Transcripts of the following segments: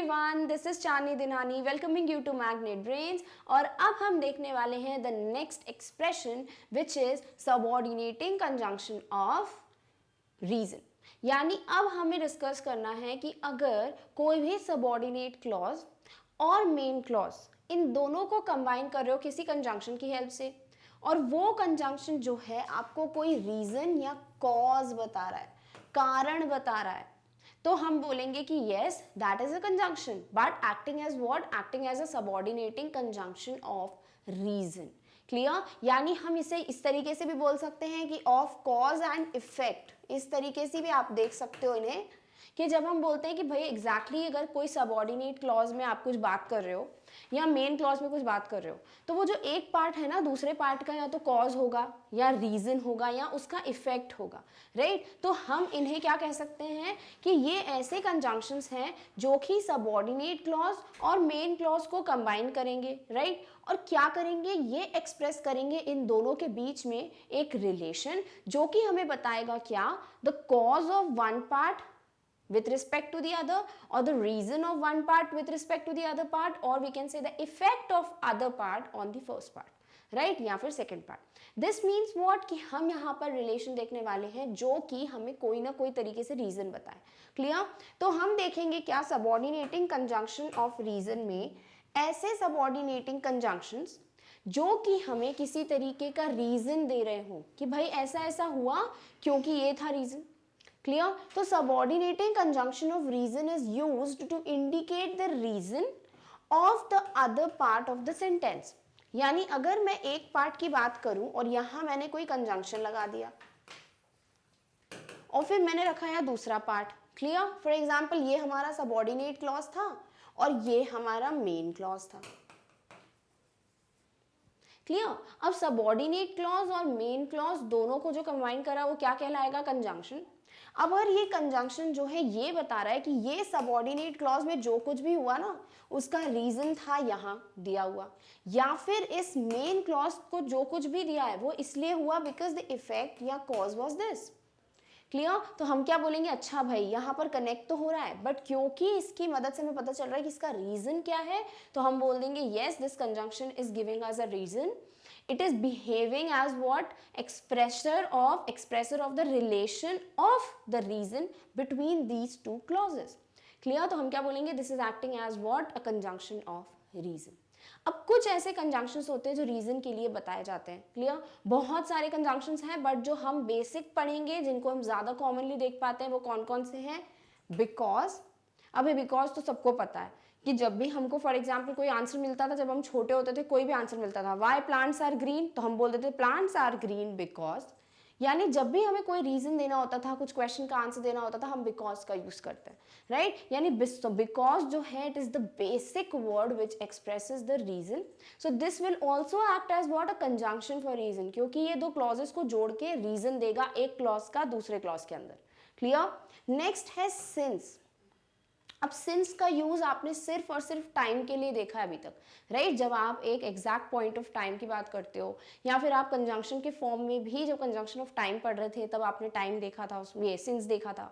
Everyone, this is Chandni Dinani welcoming you to magnet brains. और अब हम देखने वाले हैं the next expression which is subordinating conjunction of reason. यानी अब हमें डिस्कस करना है कि अगर कोई भी सबऑर्डिनेट क्लॉज और मेन क्लॉज इन दोनों को कंबाइन कर रहे हो किसी कंजंक्शन की हेल्प से, और वो कंजंक्शन जो है आपको कोई रीजन या कॉज बता रहा है, कारण बता रहा है, तो हम बोलेंगे कि yes that is a conjunction but acting as what? Acting as a subordinating conjunction of reason. Clear? यानी हम इसे इस तरीके से भी बोल सकते हैं कि ऑफ कॉज एंड इफेक्ट, इस तरीके से भी आप देख सकते हो इन्हें, कि जब हम बोलते हैं कि भाई एग्जैक्टली अगर कोई सबऑर्डिनेट क्लॉज में आप कुछ बात कर रहे हो या मेन क्लॉज में कुछ बात कर रहे हो, तो वो जो एक पार्ट है ना दूसरे पार्ट का या तो कॉज होगा या रीजन होगा या उसका इफेक्ट होगा, राइट? तो हम इन्हें क्या कह सकते हैं कि ये ऐसे कंजंक्शंस हैं जो कि सबऑर्डिनेट क्लॉज और मेन क्लॉज को कंबाइन करेंगे, राइट? और क्या करेंगे? ये एक्सप्रेस करेंगे इन दोनों के बीच में एक रिलेशन जो कि हमें बताएगा क्या? The cause of one part with respect to the other, or the reason of one part with respect to the other part, or we can say the effect of other part on the first part, right? या फिर second part. This means what? कि हम यहाँ पर relation देखने वाले हैं जो कि हमें कोई ना कोई तरीके से reason बताए। क्लियर? तो हम देखेंगे क्या subordinating conjunction of reason में ऐसे subordinating conjunctions जो कि हमें किसी तरीके का रीजन दे रहे हो कि भाई ऐसा ऐसा हुआ क्योंकि ये था रीजन। क्लियर? तो subordinating conjunction of reason is used to indicate the reason of the other part of the sentence. यानी अगर मैं एक पार्ट की बात करूं और यहां मैंने कोई कंजंक्शन लगा दिया और फिर मैंने रखा है दूसरा पार्ट। क्लियर? फॉर एग्जाम्पल ये हमारा सबऑर्डिनेट क्लॉज था और ये हमारा मेन क्लॉज था। क्लियर? अब सबऑर्डिनेट क्लॉज और मेन क्लॉज दोनों को जो कंबाइन करा वो क्या कहलाएगा? कंजंक्शन। अब अगर ये कंजंक्शन जो है ये बता रहा है कि ये सबऑर्डिनेट क्लॉज में जो कुछ भी हुआ ना उसका रीजन था यहाँ दिया हुआ, या फिर इस मेन क्लॉज को जो कुछ भी दिया है वो इसलिए हुआ बिकॉज द इफेक्ट या कॉज वाज दिस। क्लियर? तो हम क्या बोलेंगे? अच्छा भाई यहाँ पर कनेक्ट तो हो रहा है बट क्योंकि इसकी मदद से हमें पता चल रहा है कि इसका रीजन क्या है, तो हम बोल देंगे yes this conjunction is giving us a reason, it is behaving as what? Expressor of the relation of the reason between these two clauses. Clear? तो हम क्या बोलेंगे? This is acting as what? A conjunction of reason. अब कुछ ऐसे conjunctions होते हैं जो रीजन के लिए बताए जाते हैं। क्लियर? बहुत सारे कंजंक्शंस हैं बट जो हम बेसिक पढ़ेंगे जिनको हम ज्यादा कॉमनली देख पाते हैं वो कौन कौन से हैं? बिकॉज। अभी बिकॉज तो सबको पता है कि जब भी हमको फॉर एग्जाम्पल कोई आंसर मिलता था, जब हम छोटे होते थे कोई भी आंसर मिलता था, वाई प्लांट्स आर ग्रीन, तो हम बोलते थे प्लांट्स आर ग्रीन बिकॉज। यानी जब भी हमें कोई रीजन देना होता था, कुछ क्वेश्चन का आंसर देना होता था, हम बिकॉज का यूज करते हैं, राइट? यानी बिकॉज जो है it is the basic word which expresses the reason. So this will also act as what? A conjunction for reason, क्योंकि ये दो क्लॉजेस को जोड़ के रीजन देगा एक क्लॉज का दूसरे क्लॉज के अंदर। क्लियर? नेक्स्ट है सिंस। अब सिंस का यूज आपने सिर्फ और सिर्फ टाइम के लिए देखा है अभी तक, राइट? जब आप एक एग्जैक्ट पॉइंट ऑफ टाइम की बात करते हो या फिर आप कंजंक्शन के फॉर्म में भी जब कंजंक्शन ऑफ टाइम पढ़ रहे थे तब आपने टाइम देखा था, उसमें सिंस देखा था।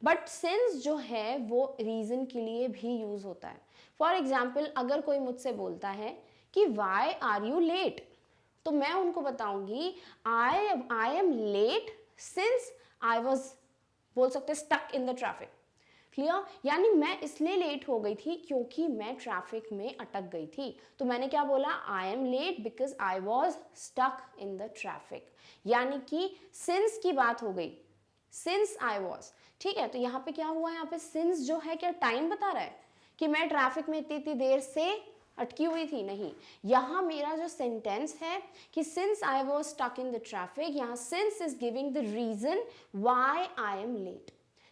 बट सिंस जो है वो रीजन के लिए भी यूज होता है। फॉर एग्जाम्पल अगर कोई मुझसे बोलता है कि वाई आर यू लेट, तो मैं उनको बताऊंगी I am late since I was, बोल सकते stuck in the traffic. Clear? यानी मैं इसलिए लेट हो गई थी क्योंकि मैं ट्रैफिक में अटक गई थी। तो मैंने क्या बोला? I am late because I was stuck in the traffic. यानी कि सिंस की बात हो गई, सिंस आई वॉज। ठीक है? तो यहाँ पे क्या हुआ? यहाँ पे सिंस जो है क्या टाइम बता रहा है कि मैं ट्रैफिक में इतनी देर से अटकी हुई थी? नहीं, यहाँ मेरा जो सेंटेंस है कि since I was stuck in the traffic, यहाँ since is giving the reason why I am late.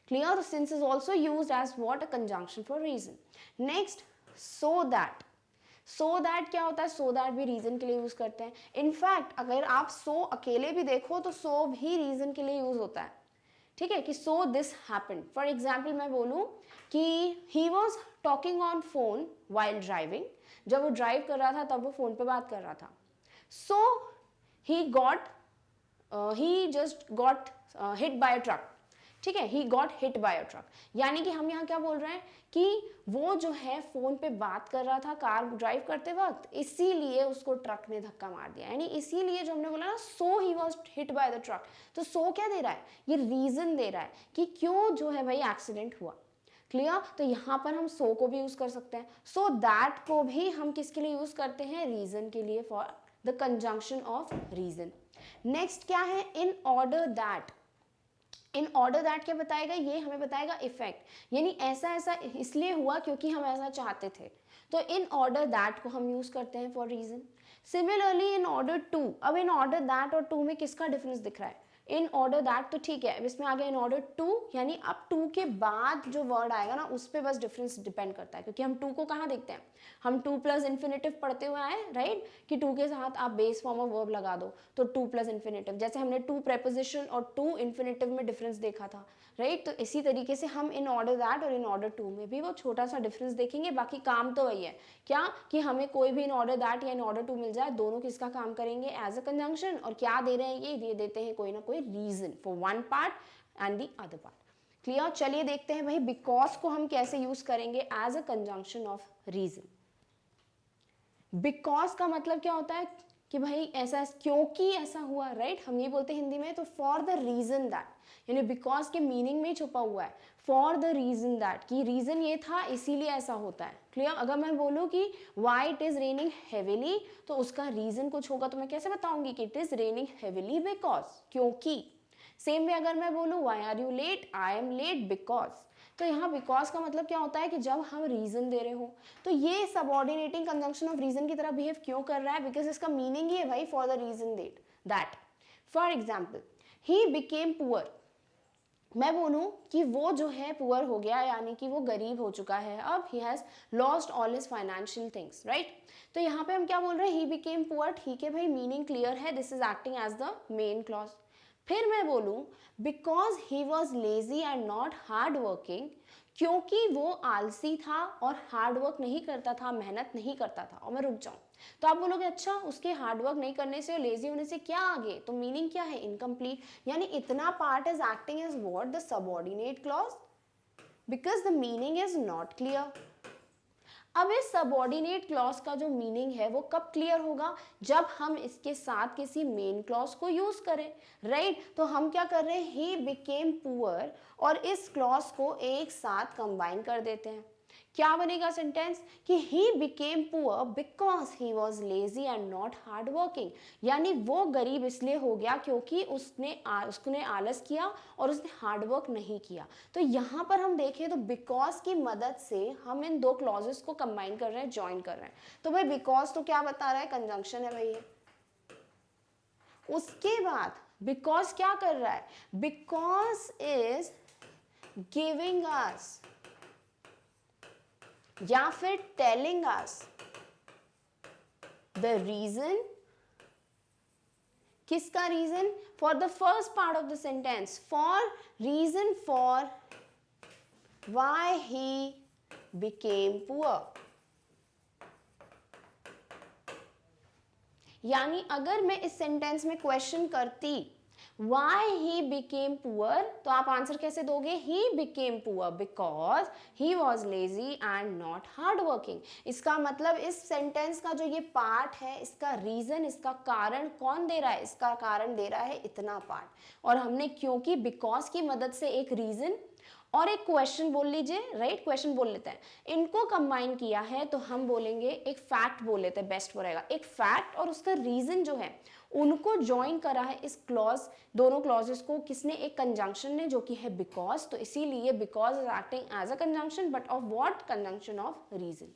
Clear? So since is also used as what? A conjunction for reason. Next, so that. So that क्या होता है? So that भी reason के लिए use करते हैं। In fact अगर आप so अकेले भी देखो तो so भी reason के लिए यूज होता है। ठीक है? कि so this happened. For example मैं बोलूँ कि he was talking on phone while driving. जब वो ड्राइव कर रहा था तब वो फोन पे बात कर रहा था। So he just got hit by a truck. ठीक है, he got hit by a truck, यानी कि हम यहाँ क्या बोल रहे हैं कि वो जो है फोन पे बात कर रहा था कार ड्राइव करते वक्त, इसीलिए उसको ट्रक ने धक्का मार दिया, यानी इसीलिए जो हमने बोला ना so he was hit by the truck, तो सो क्या दे रहा है, ये रीजन दे रहा है कि क्यों जो है भाई एक्सीडेंट हुआ। क्लियर, तो यहाँ पर हम सो को भी यूज कर सकते हैं, सो दैट को भी हम किसके लिए यूज करते हैं, रीजन के लिए, for the conjunction of reason. Next क्या है, in order that, in order that क्या बताएगा, ये हमें बताएगा इफेक्ट, यानी ऐसा ऐसा इसलिए हुआ क्योंकि हम ऐसा चाहते थे, तो इन ऑर्डर दैट को हम यूज करते हैं for reason. Similarly in order to, अब इन ऑर्डर दैट और टू में किसका डिफरेंस दिख रहा है, इन ऑर्डर दैट तो ठीक है, अब इसमें आ गया इन ऑर्डर टू, यानी अब टू के बाद जो वर्ड आएगा ना उस पर बस डिफरेंस डिपेंड करता है, क्योंकि हम टू को कहाँ देखते हैं, हम टू प्लस इन्फिनेटिव पढ़ते हुए आए, राइट, कि टू के साथ आप बेस फॉर्म ऑफ वर्ब लगा दो तो टू प्लस इन्फिनेटिव, जैसे हमने टू प्रेपोजिशन और टू इन्फिनेटिव में डिफरेंस देखा था, राइट, तो इसी तरीके से हम इन ऑर्डर दैट और इन ऑर्डर टू में भी वो छोटा सा डिफरेंस देखेंगे, बाकी काम तो वही है, क्या कि हमें कोई भी इन ऑर्डर दैट या इन ऑर्डर टू मिल जाए, दोनों किसका काम करेंगे, एज अ कंजंक्शन, और क्या दे रहे हैं, ये दे देते हैं कोई ना कोई reason for one part and the other part. Clear, चलिए देखते हैं भाई बिकॉज को हम कैसे यूज करेंगे as a conjunction of reason. Because का मतलब क्या होता है कि भाई ऐसा क्योंकि ऐसा हुआ, राइट, हम ये बोलते हैं हिंदी में, तो फॉर द रीजन दैट, यानी बिकॉज के मीनिंग में छुपा हुआ है फॉर द रीजन दैट, कि रीजन ये था इसीलिए ऐसा होता है। क्लियर, अगर मैं बोलूँ कि why it is raining heavily, तो उसका रीजन कुछ होगा, तो मैं कैसे बताऊंगी कि it is raining heavily because, क्योंकि। सेम में अगर मैं बोलूँ why are you late, I am late because, तो यहाँ बिकॉज का मतलब क्या होता है कि जब हम रीजन दे रहे हो, तो ये सबऑर्डिनेटिंग कंजंक्शन ऑफ रीजन की तरह बिहेव क्यों कर रहा है, बिकॉज इसका मीनिंग ही है भाई for the reason that. For example, he became poor, मैं बोलूं कि वो जो है पुअर हो गया, यानी कि वो गरीब हो चुका है, अब he has lost all his financial things, right, तो यहाँ पे हम क्या बोल रहे हैं, ही बिकेम पुअर, ठीक है भाई, मीनिंग क्लियर है, this is acting as the main clause. फिर मैं बोलूं because he was lazy and not hard working, क्योंकि वो आलसी था और हार्ड वर्क नहीं करता था, मेहनत नहीं करता था, और मैं रुक जाऊं, तो आप बोलोगे अच्छा उसके हार्ड वर्क नहीं करने से और लेजी होने से क्या आगे, तो मीनिंग क्या है, इनकम्प्लीट, यानी इतना part is acting as what, the subordinate clause, because the meaning is not clear. अब इस सबऑर्डिनेट क्लॉज का जो मीनिंग है वो कब क्लियर होगा, जब हम इसके साथ किसी मेन क्लॉज को यूज करें, राइट, तो हम क्या कर रहे हैं, ही बिकेम पुअर, और इस क्लॉज को एक साथ कंबाइन कर देते हैं, क्या बनेगा सेंटेंस कि ही became poor because he was lazy and not hard working, यानी वो गरीब इसलिए हो गया क्योंकि उसने आलस किया और उसने हार्ड वर्क नहीं किया। तो यहाँ पर हम देखें तो बिकॉज की मदद से हम इन दो क्लॉजेस को कंबाइन कर रहे हैं, ज्वाइन कर रहे हैं, तो भाई बिकॉज तो क्या बता रहा है, कंजंक्शन है भाई। उसके बाद बिकॉज क्या कर रहा है, बिकॉज इज गिविंग अस या फिर टेलिंग अस द रीजन, किसका reason, for the first part of the sentence, for reason for why he became poor. यानी अगर मैं इस सेंटेंस में क्वेश्चन करती Why he became poor, तो आप आंसर कैसे दोगे, he became poor because he was lazy and not hard working। इसका मतलब इस सेंटेंस का जो ये पार्ट है, इसका रीजन, इसका कारण कौन दे रहा है, इसका कारण दे रहा है इतना पार्ट, और हमने क्योंकि बिकॉज की मदद से एक रीजन और एक क्वेश्चन बोल लीजिए, राइट, क्वेश्चन बोल लेते हैं, इनको कंबाइन किया है, तो हम बोलेंगे एक फैक्ट बोल लेते हैं, बेस्ट रहेगा, एक फैक्ट और उसका रीजन जो है उनको ज्वाइन करा है इस क्लॉज, दोनों क्लॉजेस को किसने, एक कंजंक्शन ने, जो कि है बिकॉज, तो इसीलिए because is acting as a conjunction, but of what, conjunction of reason.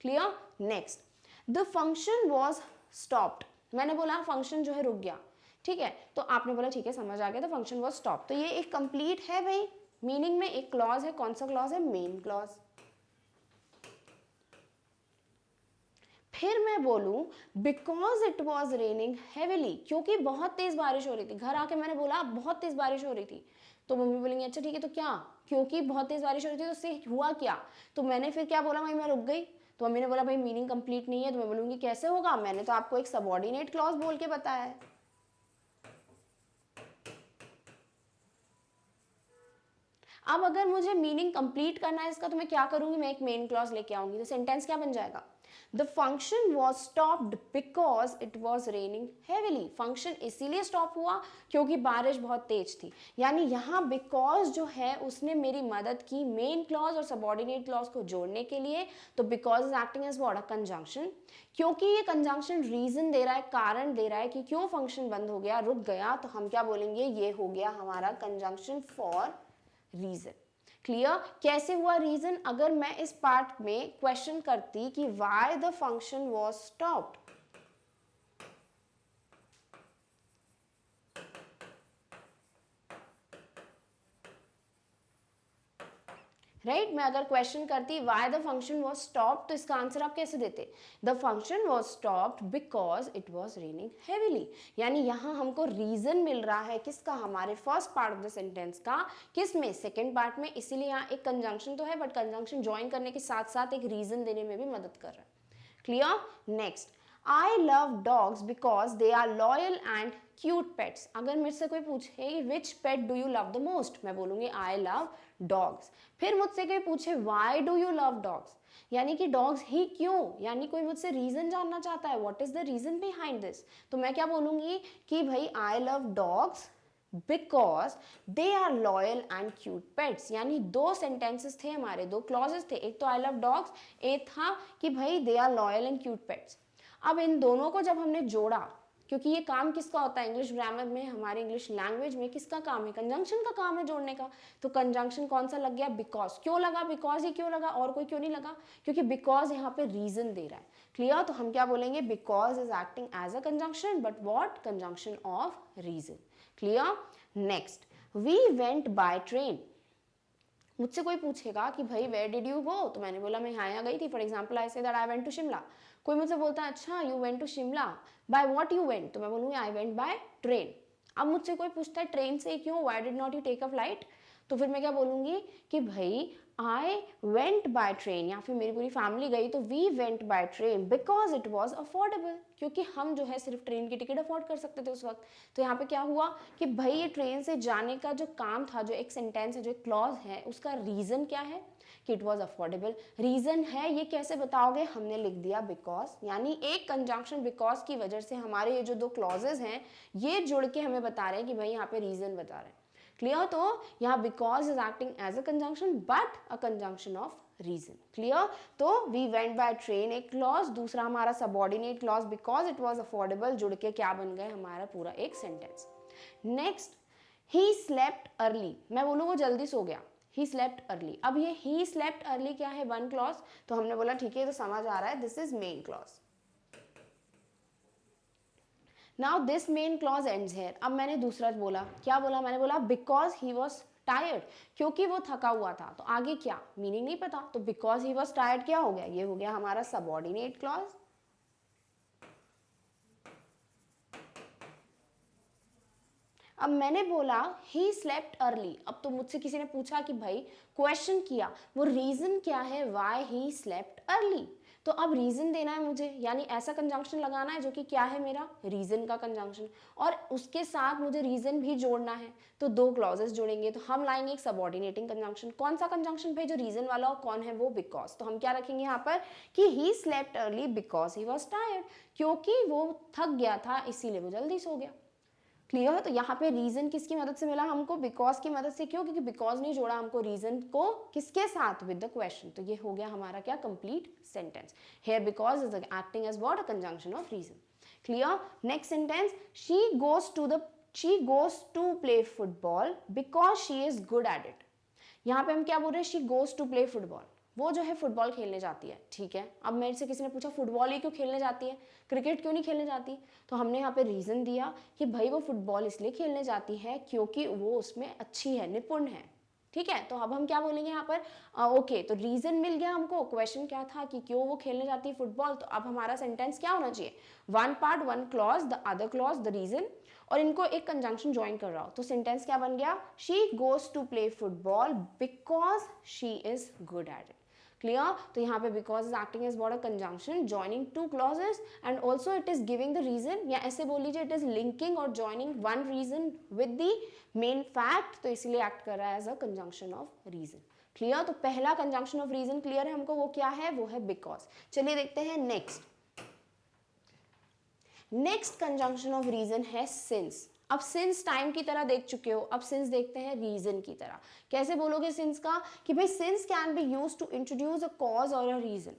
Clear, next, the function was stopped, मैंने बोला फंक्शन जो है रुक गया, ठीक है, तो आपने बोला ठीक है समझ आ गया, तो फंक्शन वॉज स्टॉप, तो ये एक कंप्लीट है भाई, मीनिंग में एक क्लॉज है, कौन सा क्लॉज है, मेन क्लॉज। फिर मैं बोलूं because it was raining heavily, क्योंकि बहुत तेज बारिश हो रही थी, घर आके मैंने बोला बहुत तेज बारिश हो रही थी, तो मम्मी बोलेंगे अच्छा ठीक है, तो क्या, क्योंकि बहुत तेज बारिश हो रही थी तो उससे हुआ क्या, तो मैंने फिर क्या बोला, मैं रुक गई, तो मम्मी ने बोला भाई मीनिंग कंप्लीट नहीं है, तो मैं बोलूंगी कैसे होगा, मैंने तो आपको एक सबऑर्डिनेट क्लॉज बोल के बताया है। अब अगर मुझे मीनिंग कंप्लीट करना है इसका तो मैं क्या करूंगी, मैं एक मेन क्लॉज लेके आऊंगी, तो सेंटेंस क्या बन जाएगा, the function was stopped because it was raining heavily. Function इसीलिए स्टॉप हुआ क्योंकि बारिश बहुत तेज थी। यानी यहाँ बिकॉज जो है उसने मेरी मदद की मेन क्लॉज और सबऑर्डिनेट क्लॉज को जोड़ने के लिए। तो because is acting as what, a conjunction. क्योंकि ये कंजंक्शन रीजन दे रहा है, कारण दे रहा है कि क्यों फंक्शन बंद हो गया, रुक गया, तो हम क्या बोलेंगे, ये हो गया हमारा कंजंक्शन फॉर रीजन। क्लियर? कैसे हुआ रीजन? अगर मैं इस पार्ट में क्वेश्चन करती कि why the function was stopped, right मैं अगर क्वेश्चन करती why the function was stopped, तो इसका आंसर आप कैसे देते, the function was stopped because it was raining heavily. यानी यहाँ हमको रीजन मिल रहा है किसका, हमारे first part of the sentence का, किस में, सेकेंड पार्ट में। इसीलिए यहाँ एक कंजंक्शन तो है बट कंजंक्शन ज्वाइन करने के साथ साथ एक रीजन देने में भी मदद कर रहा है। Clear? Next, I love dogs because they are loyal and cute pets. अगर मेरे से कोई पूछे which pet do you love the most, मैं बोलूंगी आई लव डॉग्स। फिर मुझसे कोई पूछे why do you love dogs, यानी कि डॉग्स ही क्यों, यानी कोई मुझसे रीजन जानना चाहता है, what is the reason behind this, तो मैं क्या बोलूंगी कि भाई I love dogs because they are loyal and cute pets. यानी दो सेंटेंसेस थे हमारे, दो क्लॉजेस थे, एक तो आई लव डॉग्स, एक था कि भाई they are loyal and cute pets. अब इन दोनों को जब हमने जोड़ा, क्योंकि ये काम किसका होता है इंग्लिश ग्रामर में, हमारे इंग्लिश लैंग्वेज में किसका काम है, कंजंक्शन का काम है जोड़ने का। तो कंजंक्शन कौन सा लग गया, बिकॉज। क्यों लगा बिकॉज, ही क्यों लगा, और कोई क्यों नहीं लगा, क्योंकि बिकॉज यहाँ पे रीजन दे रहा है। क्लियर? तो हम क्या बोलेंगे, because is acting as a conjunction but what, conjunction of reason. Clear? Next, we went by train. मुझसे कोई पूछेगा कि भाई वेयर डिड यू गो, तो मैंने बोला मैं यहाँ गई थी, for example I say that I went to Shimla. कोई मुझसे बोलता है अच्छा you went to Shimla, by what you went, तो मैं बोलूँगी आई वेंट बाय ट्रेन। अब मुझसे कोई पूछता है ट्रेन से क्यों, why did not you take a flight, तो फिर मैं क्या बोलूँगी कि भाई आई वेंट बाय ट्रेन, या फिर मेरी पूरी फैमिली गई तो we went by train because it was affordable, क्योंकि हम जो है सिर्फ ट्रेन की टिकट अफोर्ड कर सकते थे उस वक्त। तो यहाँ पे क्या हुआ कि भाई ये ट्रेन से जाने का जो काम था, जो एक सेंटेंस है, जो एक क्लॉज है, उसका रीजन क्या है कि इट वॉज अफोर्डेबल। रीजन है ये कैसे बताओगे, हमने लिख दिया बिकॉज, यानी एक कंजंक्शन बिकॉज की वजह से हमारे ये जो दो क्लॉजेज हैं ये जुड़ के हमें बता रहे हैं कि भाई यहाँ पे रीजन बता रहे हैं। क्लियर? तो यहाँ because is acting as a conjunction but a conjunction of reason. Clear? तो वी वेंट बाय ट्रेन एक क्लॉज, दूसरा हमारा subordinate clause because it was affordable, जुड़ के क्या बन गए हमारा पूरा एक sentence. Next, he slept early, मैं बोलूँ वो जल्दी सो गया, ही स्लेप्ट अर्ली। अब ये ही स्लेप्ट अर्ली क्या है, वन क्लॉज, तो हमने बोला ठीक है तो समझ आ रहा है this is main clause. Now this main clause ends here. अब मैंने दूसरा बोला, क्या बोला, मैंने बोला बिकॉज ही वॉज टायर्ड, क्योंकि वो थका हुआ था। तो आगे क्या, मीनिंग नहीं पता, तो बिकॉज ही वॉज टायर्ड क्या हो गया, ये हो गया हमारा सबऑर्डिनेट क्लॉज। अब मैंने बोला ही स्लेप्ट अर्ली, अब तो मुझसे किसी ने पूछा कि भाई क्वेश्चन किया, वो रीजन क्या है व्हाई ही स्लेप्ट अर्ली, तो अब रीजन देना है मुझे, यानी ऐसा कंजंक्शन लगाना है जो कि क्या है मेरा रीजन का कंजंक्शन, और उसके साथ मुझे रीजन भी जोड़ना है। तो दो क्लॉजेस जोड़ेंगे तो हम लाएंगे एक सबऑर्डिनेटिंग कंजंक्शन। कौन सा कंजंक्शन भाई, जो रीजन वाला हो, कौन है वो, बिकॉज। तो हम क्या रखेंगे यहाँ पर कि ही slept early because he was tired, क्योंकि वो थक गया था इसीलिए वो जल्दी सो गया। क्लियर है? तो यहाँ पे रीजन किसकी मदद से मिला हमको, बिकॉज की मदद से। क्यों? क्योंकि बिकॉज नहीं जोड़ा हमको रीजन को किसके साथ, विद द क्वेश्चन। तो ये हो गया हमारा क्या, complete sentence. Here because is acting as what, a conjunction of reason. Clear? Next sentence, she goes to play football because she is good at it. यहाँ पे हम क्या बोल रहे हैं, she goes to play football, वो जो है फुटबॉल खेलने जाती है। ठीक है, अब मेरे से किसी ने पूछा फुटबॉल ही क्यों खेलने जाती है, क्रिकेट क्यों नहीं खेलने जाती, तो हमने यहाँ पे रीजन दिया कि भाई वो फुटबॉल इसलिए खेलने जाती है क्योंकि वो उसमें अच्छी है, निपुण है। ठीक है, तो अब हम क्या बोलेंगे यहाँ पर, ओके तो रीजन मिल गया हमको, क्वेश्चन क्या था कि क्यों वो खेलने जाती है फुटबॉल। तो अब हमारा सेंटेंस क्या होना चाहिए, one part one clause, the other clause the reason, और इनको एक कंजंक्शन ज्वाइन कर रहा हो। तो सेंटेंस क्या बन गया, she goes to play football because she is good at it. Clear? तो यहाँ पे because is acting as what a conjunction joining two clauses and also it is giving the reason, या ऐसे बोल लीजिए इट इज लिंकिंग और joining one reason with the main fact, तो इसीलिए एक्ट कर रहा है as a conjunction of reason. Clear? तो पहला कंजंक्शन ऑफ रीजन क्लियर है हमको, वो क्या है? वो है बिकॉज। चलिए देखते हैं next. Next conjunction of reason है सिंस। अब सिंस टाइम की तरह देख चुके हो, अब सिंस देखते हैं रीजन की तरह। कैसे बोलोगे सिंस का? कि भाई since can be used to introduce a cause और अ रीजन।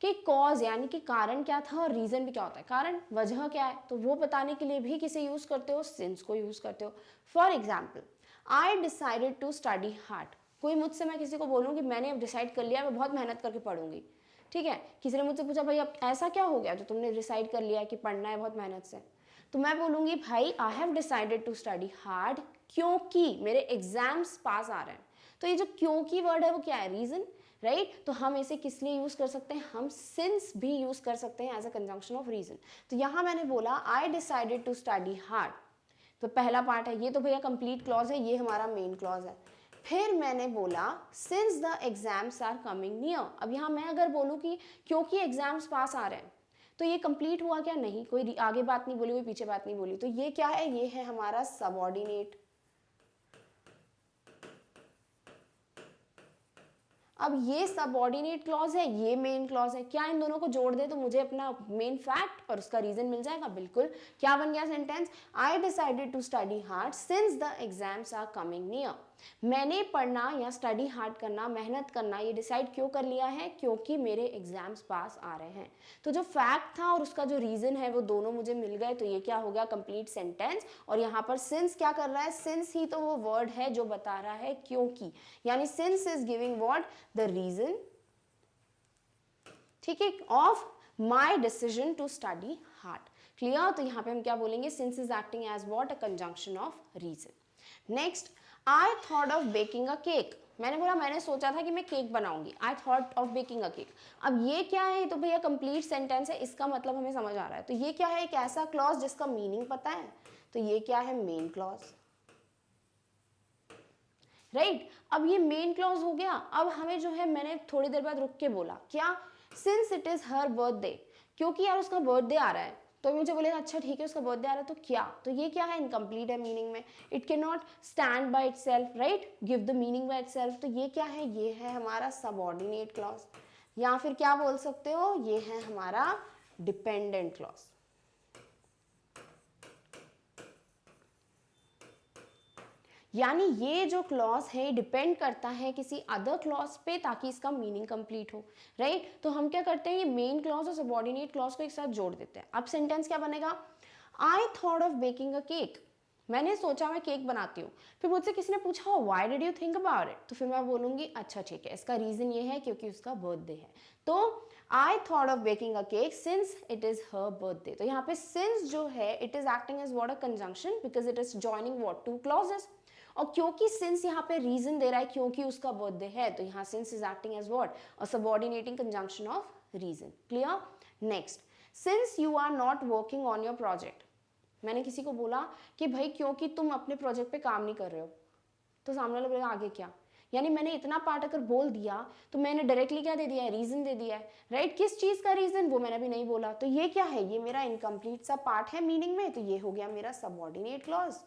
कि कॉज यानी कि कारण क्या था और रीजन भी क्या होता है, कारण, वजह क्या है, तो वो बताने के लिए भी किसे यूज करते हो? सिंस को यूज करते हो। For example, I decided to study hard. कोई मुझसे, मैं किसी को बोलूँ कि मैंने अब डिसाइड कर लिया मैं बहुत मेहनत करके पढ़ूंगी, ठीक है? किसी ने मुझसे पूछा भाई अब ऐसा क्या हो गया जो तुमने डिसाइड कर लिया है कि पढ़ना है बहुत मेहनत से, तो मैं बोलूँगी भाई I have decided to study hard क्योंकि मेरे एग्जाम्स पास आ रहे हैं। तो ये जो क्योंकि वर्ड है वो क्या है? Reason, right? तो हम इसे किस लिए यूज कर सकते हैं? हम सिंस भी यूज कर सकते हैं as a conjunction of reason. तो यहाँ मैंने बोला I decided to study hard, तो पहला पार्ट है ये, तो भैया कंप्लीट क्लॉज है, ये हमारा मेन क्लॉज है। फिर मैंने बोला since the exams are coming near. अब यहाँ मैं अगर बोलूँ कि क्योंकि एग्जाम्स पास आ रहे हैं, तो ये कंप्लीट हुआ क्या? नहीं, कोई आगे बात नहीं बोली, कोई पीछे बात नहीं बोली, तो ये क्या है? ये है हमारा सबऑर्डिनेट। अब ये सबऑर्डिनेट क्लॉज है, ये मेन क्लॉज है, क्या इन दोनों को जोड़ दे तो मुझे अपना मेन फैक्ट और उसका रीजन मिल जाएगा? बिल्कुल। क्या बन गया sentence? I decided to study hard since the exams are coming near. मैंने पढ़ना या स्टडी हार्ड करना, मेहनत करना, ये डिसाइड क्यों कर लिया है? क्योंकि मेरे एग्जाम्स पास आ रहे हैं। तो जो फैक्ट था और उसका जो रीजन है वो दोनों मुझे मिल गए, तो ये क्या हो गया? Complete sentence. और यहाँ पर सिंस क्या कर रहा है? सिंस ही तो वो वर्ड है जो बता रहा है क्योंकि, यानी since is giving what? The reason, ठीक है, of my decision to study hard. Clear? तो यहाँ पे हम क्या बोलेंगे? Since is acting as what? A conjunction of reason. Next, I thought of baking a cake. मैंने बोला मैंने सोचा था कि मैं केक बनाऊंगी, I thought of baking a cake. अब ये क्या है? तो भैया कंप्लीट सेंटेंस है, इसका मतलब हमें समझ आ रहा है। तो ये क्या है? एक ऐसा क्लॉज जिसका मीनिंग पता है, तो ये क्या है? Main clause, right? अब ये मेन क्लॉज हो गया। अब हमें जो है, मैंने थोड़ी देर बाद रुक के बोला क्या? Since it is her birthday, क्योंकि यार उसका बर्थडे आ रहा है, तो मुझे बोलेगा अच्छा ठीक है उसका बर्थडे आ रहा है, तो क्या? तो ये क्या है? इनकम्प्लीट है मीनिंग में, it can not stand by itself, right? Give the meaning by itself. तो ये क्या है? ये है हमारा सबऑर्डिनेट क्लॉज, या फिर क्या बोल सकते हो? ये है हमारा डिपेंडेंट क्लॉज। यानी ये जो क्लॉज है डिपेंड करता है किसी अदर क्लॉज पे ताकि इसका मीनिंग कंप्लीट हो, राइट? तो हम क्या करते हैं? ये मेन क्लॉज और सबऑर्डिनेट क्लॉज को एक साथ जोड़ देते हैं। अब सेंटेंस क्या बनेगा? आई thought of baking a cake. मैंने सोचा मैं केक बनाती हूँ। फिर मुझसे किसी ने पूछा why did you think about it, तो फिर मैं बोलूँगी अच्छा ठीक है, इसका रीज़न ये है क्योंकि उसका बर्थडे है। तो I thought of baking a cake since it is her birthday. तो यहाँ पे सिंस जो है it is acting as what? A conjunction, because it is joining what? Two clauses. और क्योंकि सिंस यहाँ पे रीजन दे रहा है क्योंकि उसका बर्थडे है, तो यहाँ since is acting as what? A subordinating conjunction of reason. Clear? Next, since you are not working on your project. मैंने किसी को बोला कि भाई क्योंकि तुम अपने प्रोजेक्ट पे काम नहीं कर रहे हो, तो सामने वाला बोलेगा आगे क्या? यानी मैंने इतना पार्ट अगर बोल दिया तो मैंने डायरेक्टली क्या दे दिया है? रीजन दे दिया है, राइट? किस चीज का रीजन वो मैंने भी नहीं बोला, तो ये क्या है? ये मेरा इनकम्प्लीट सा पार्ट है मीनिंग में, तो ये हो गया मेरा सबऑर्डिनेट क्लॉज।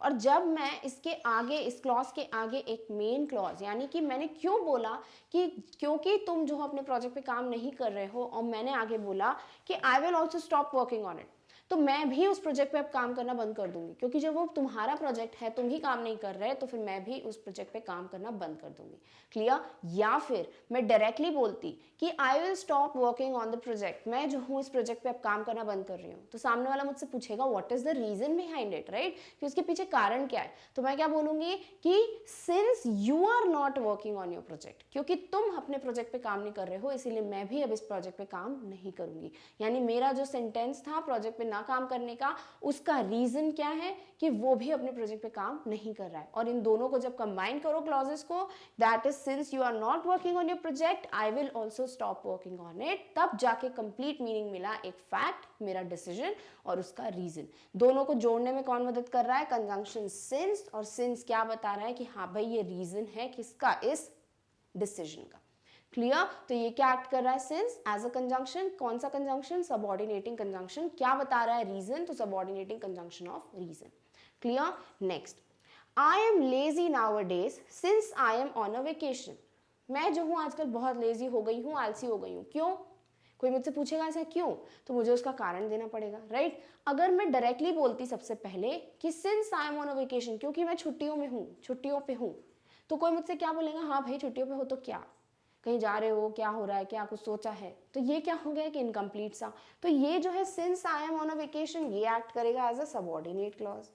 और जब मैं इसके आगे, इस क्लॉज के आगे एक मेन क्लॉज, यानी कि मैंने क्यों बोला कि क्योंकि तुम जो अपने प्रोजेक्ट पे काम नहीं कर रहे हो, और मैंने आगे बोला कि आई will also stop working on it, तो मैं भी उस प्रोजेक्ट पे अब काम करना बंद कर दूंगी, क्योंकि जब वो तुम्हारा प्रोजेक्ट है, तुम ही काम नहीं कर रहे, तो फिर मैं भी उस प्रोजेक्ट पे काम करना बंद कर दूंगी। क्लियर? या फिर मैं डायरेक्टली बोलती कि I will stop working on the project, मैं जो हूँ इस प्रोजेक्ट पे अब काम करना बंद कर रही हूँ, तो सामने वाला मुझसे पूछेगा what is the reason behind it, right? कि उसके पीछे कारण क्या है, तो मैं क्या बोलूंगी कि since you are not working on your project, क्योंकि तुम अपने प्रोजेक्ट पे काम नहीं कर रहे हो, इसीलिए मैं भी अब इस प्रोजेक्ट पे काम नहीं करूंगी। यानी मेरा जो सेंटेंस था प्रोजेक्ट पे ना काम करने का, उसका रीजन क्या है कि वो भी अपने प्रोजेक्ट पे काम नहीं कर रहा है। और इन दोनों को जब कंबाइन करो क्लॉजेस को, that is since you are not working on your project I will also stop working on it, तब जाके कंप्लीट मीनिंग मिला एक फैक्ट, मेरा डिसीजन और उसका रीजन। दोनों को जोड़ने में कौन मदद कर रहा है? Conjunction since. और सिंस क्या बता रहा है कि हाँ भाई ये रीजन है किसका? इस डिसीजन का। क्लियर? तो ये क्या एक्ट कर रहा है? Since as a conjunction. कौन सा कंजंक्शन? Subordinating conjunction. क्या बता रहा है? रीजन। तो subordinating conjunction of reason. Clear? Next, I am lazy nowadays since I am on a vacation. मैं जो हूँ आजकल बहुत लेजी हो गई हूँ, आलसी हो गई हूँ। क्यों? कोई मुझसे पूछेगा ऐसा क्यों, तो मुझे उसका कारण देना पड़ेगा, राइट? अगर मैं डायरेक्टली बोलती सबसे पहले कि since I am on a vacation, क्योंकि मैं छुट्टियों में हूँ, छुट्टियों पे हूँ, तो कोई मुझसे क्या बोलेगा? हाँ भाई छुट्टियों पे हो तो क्या, कहीं जा रहे हो, क्या हो रहा है, क्या कुछ सोचा है? तो ये क्या हो गया कि इनकम्प्लीट सा। तो ये जो है since I am on a vacation, ये एक्ट करेगा एज अ सबऑर्डिनेट क्लॉज।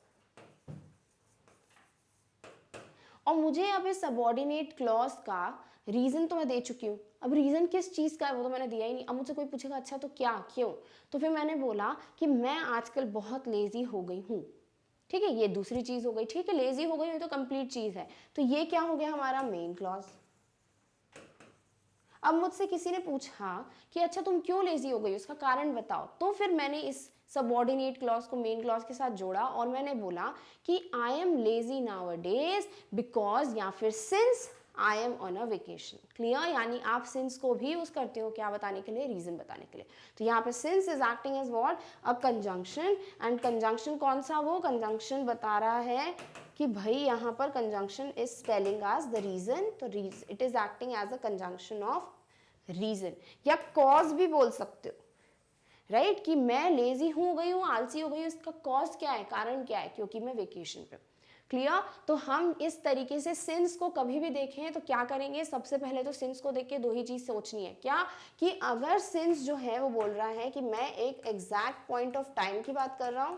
और मुझे अब इस सबऑर्डिनेट क्लॉज का रीजन तो मैं दे चुकी हूँ, अब रीजन किस चीज़ का है वो तो मैंने दिया ही नहीं। अब मुझसे कोई पूछेगा अच्छा तो क्या, क्यों, तो फिर मैंने बोला कि मैं आजकल बहुत लेजी हो गई हूँ। ठीक है, ये दूसरी चीज़ हो गई। ठीक है, लेजी हो गई हूँ तो कंप्लीट चीज़ है, तो ये क्या हो गया हमारा? Main clause. अब मुझसे किसी ने पूछा कि अच्छा तुम क्यों लेजी हो गई, उसका कारण बताओ, तो फिर मैंने इस सबऑर्डिनेट क्लॉज को मेन क्लॉज के साथ जोड़ा और मैंने बोला कि आई एम लेजी नाउअडेज बिकॉज, या फिर since I am on a vacation. Clear? यानी आप सिंस को भी यूज करते हो क्या बताने के लिए? रीजन बताने के लिए। तो यहाँ पे since is acting as what? A conjunction. And conjunction कौन सा? वो कंजंक्शन बता रहा है कि भाई यहाँ पर conjunction is telling us the reason, तो it is acting as a conjunction of reason, या कॉज भी बोल सकते हो, राइट? कि मैं लेजी हो गई हूँ, आलसी हो गई हूँ, इसका कॉज क्या है, कारण क्या है? क्योंकि मैं वेकेशन पे। क्लियर? तो हम इस तरीके से सिंस को कभी भी देखें तो क्या करेंगे? सबसे पहले तो सिंस को देख के दो ही चीज सोचनी है, क्या? कि अगर सिंस जो है वो बोल रहा है कि मैं एक एग्जैक्ट पॉइंट ऑफ टाइम की बात कर रहा हूं,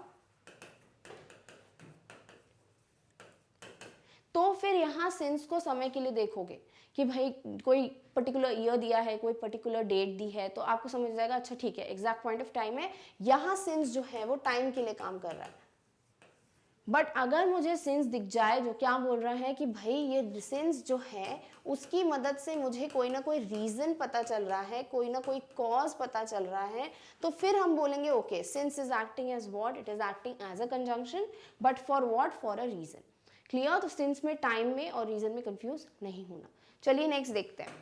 तो फिर यहां सिंस को समय के लिए देखोगे कि भाई कोई पर्टिकुलर ईयर दिया है, कोई पर्टिकुलर डेट दी है, तो आपको समझ जाएगा अच्छा ठीक है एग्जैक्ट पॉइंट ऑफ टाइम है, यहां सिंस जो है वो टाइम के लिए काम कर रहा है। बट अगर मुझे सिंस दिख जाए जो क्या बोल रहा है कि भाई ये सिंस जो है उसकी मदद से मुझे कोई ना कोई रीजन पता चल रहा है, कोई ना कोई कॉज पता चल रहा है, तो फिर हम बोलेंगे okay since is acting as what? It is acting as a conjunction, but for what? For a reason. Clear? तो सिंस में टाइम में और रीजन में कंफ्यूज नहीं होना। चलिए नेक्स्ट देखते हैं।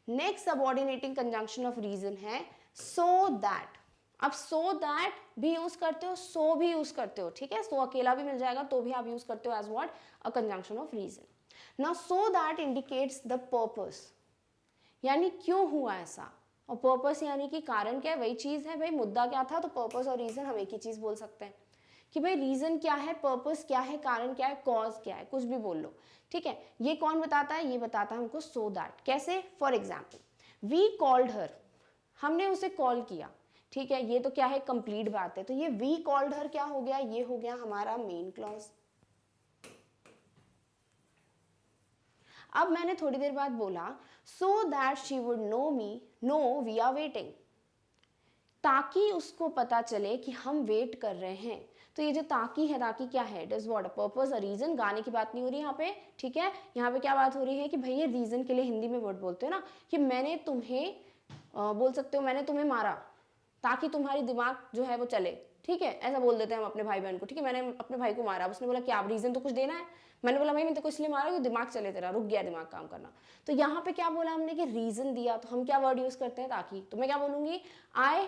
Next subordinating conjunction of reason है सो दैट। अब सो दैट भी यूज करते हो, सो भी यूज करते हो, ठीक है? सो अकेला भी मिल जाएगा तो भी आप यूज करते हो as what? A conjunction of reason. Now so that indicates the purpose, यानी क्यों हुआ ऐसा, और पर्पस यानी कि कारण क्या है, वही चीज है भाई, मुद्दा क्या था, तो पर्पस और रीजन हम एक ही चीज बोल सकते हैं कि भाई रीजन क्या है, पर्पस क्या है, कारण क्या है, कॉज क्या है, कुछ भी बोल लो। ठीक है, ये कौन बताता है? ये बताता है हमको सो दैट। कैसे? For example we called her, हमने उसे कॉल किया, ठीक है, ये तो क्या है? कंप्लीट बात है। तो ये वी कॉल्ड हर क्या हो गया? ये हो गया हमारा मेन क्लॉज। अब मैंने थोड़ी देर बाद बोला so that she would know me, know we are waiting, ताकि उसको पता चले कि हम वेट कर रहे हैं। तो ये जो ताकि है, ताकि क्या है? It is what? A purpose, a reason. गाने की बात नहीं हो रही यहाँ पे, ठीक है? यहाँ पे क्या बात हो रही है कि भाई ये रीजन के लिए हिंदी में वर्ड बोलते हो ना, कि मैंने तुम्हें बोल सकते हो मैंने तुम्हें मारा ताकि तुम्हारी दिमाग जो है वो चले, ठीक है? ऐसा बोल देते हैं हम अपने भाई बहन को, ठीक है? मैंने अपने भाई को मारा, उसने बोला क्या रीजन तो कुछ देना है, मैंने बोला भाई मैं तेको इसलिए मारा कि दिमाग चले तेरा, रुक गया दिमाग काम करना। तो यहाँ पे क्या बोला हमने कि रीजन दिया, तो हम क्या वर्ड यूज करते हैं? ताकि। तो मैं क्या बोलूंगी? I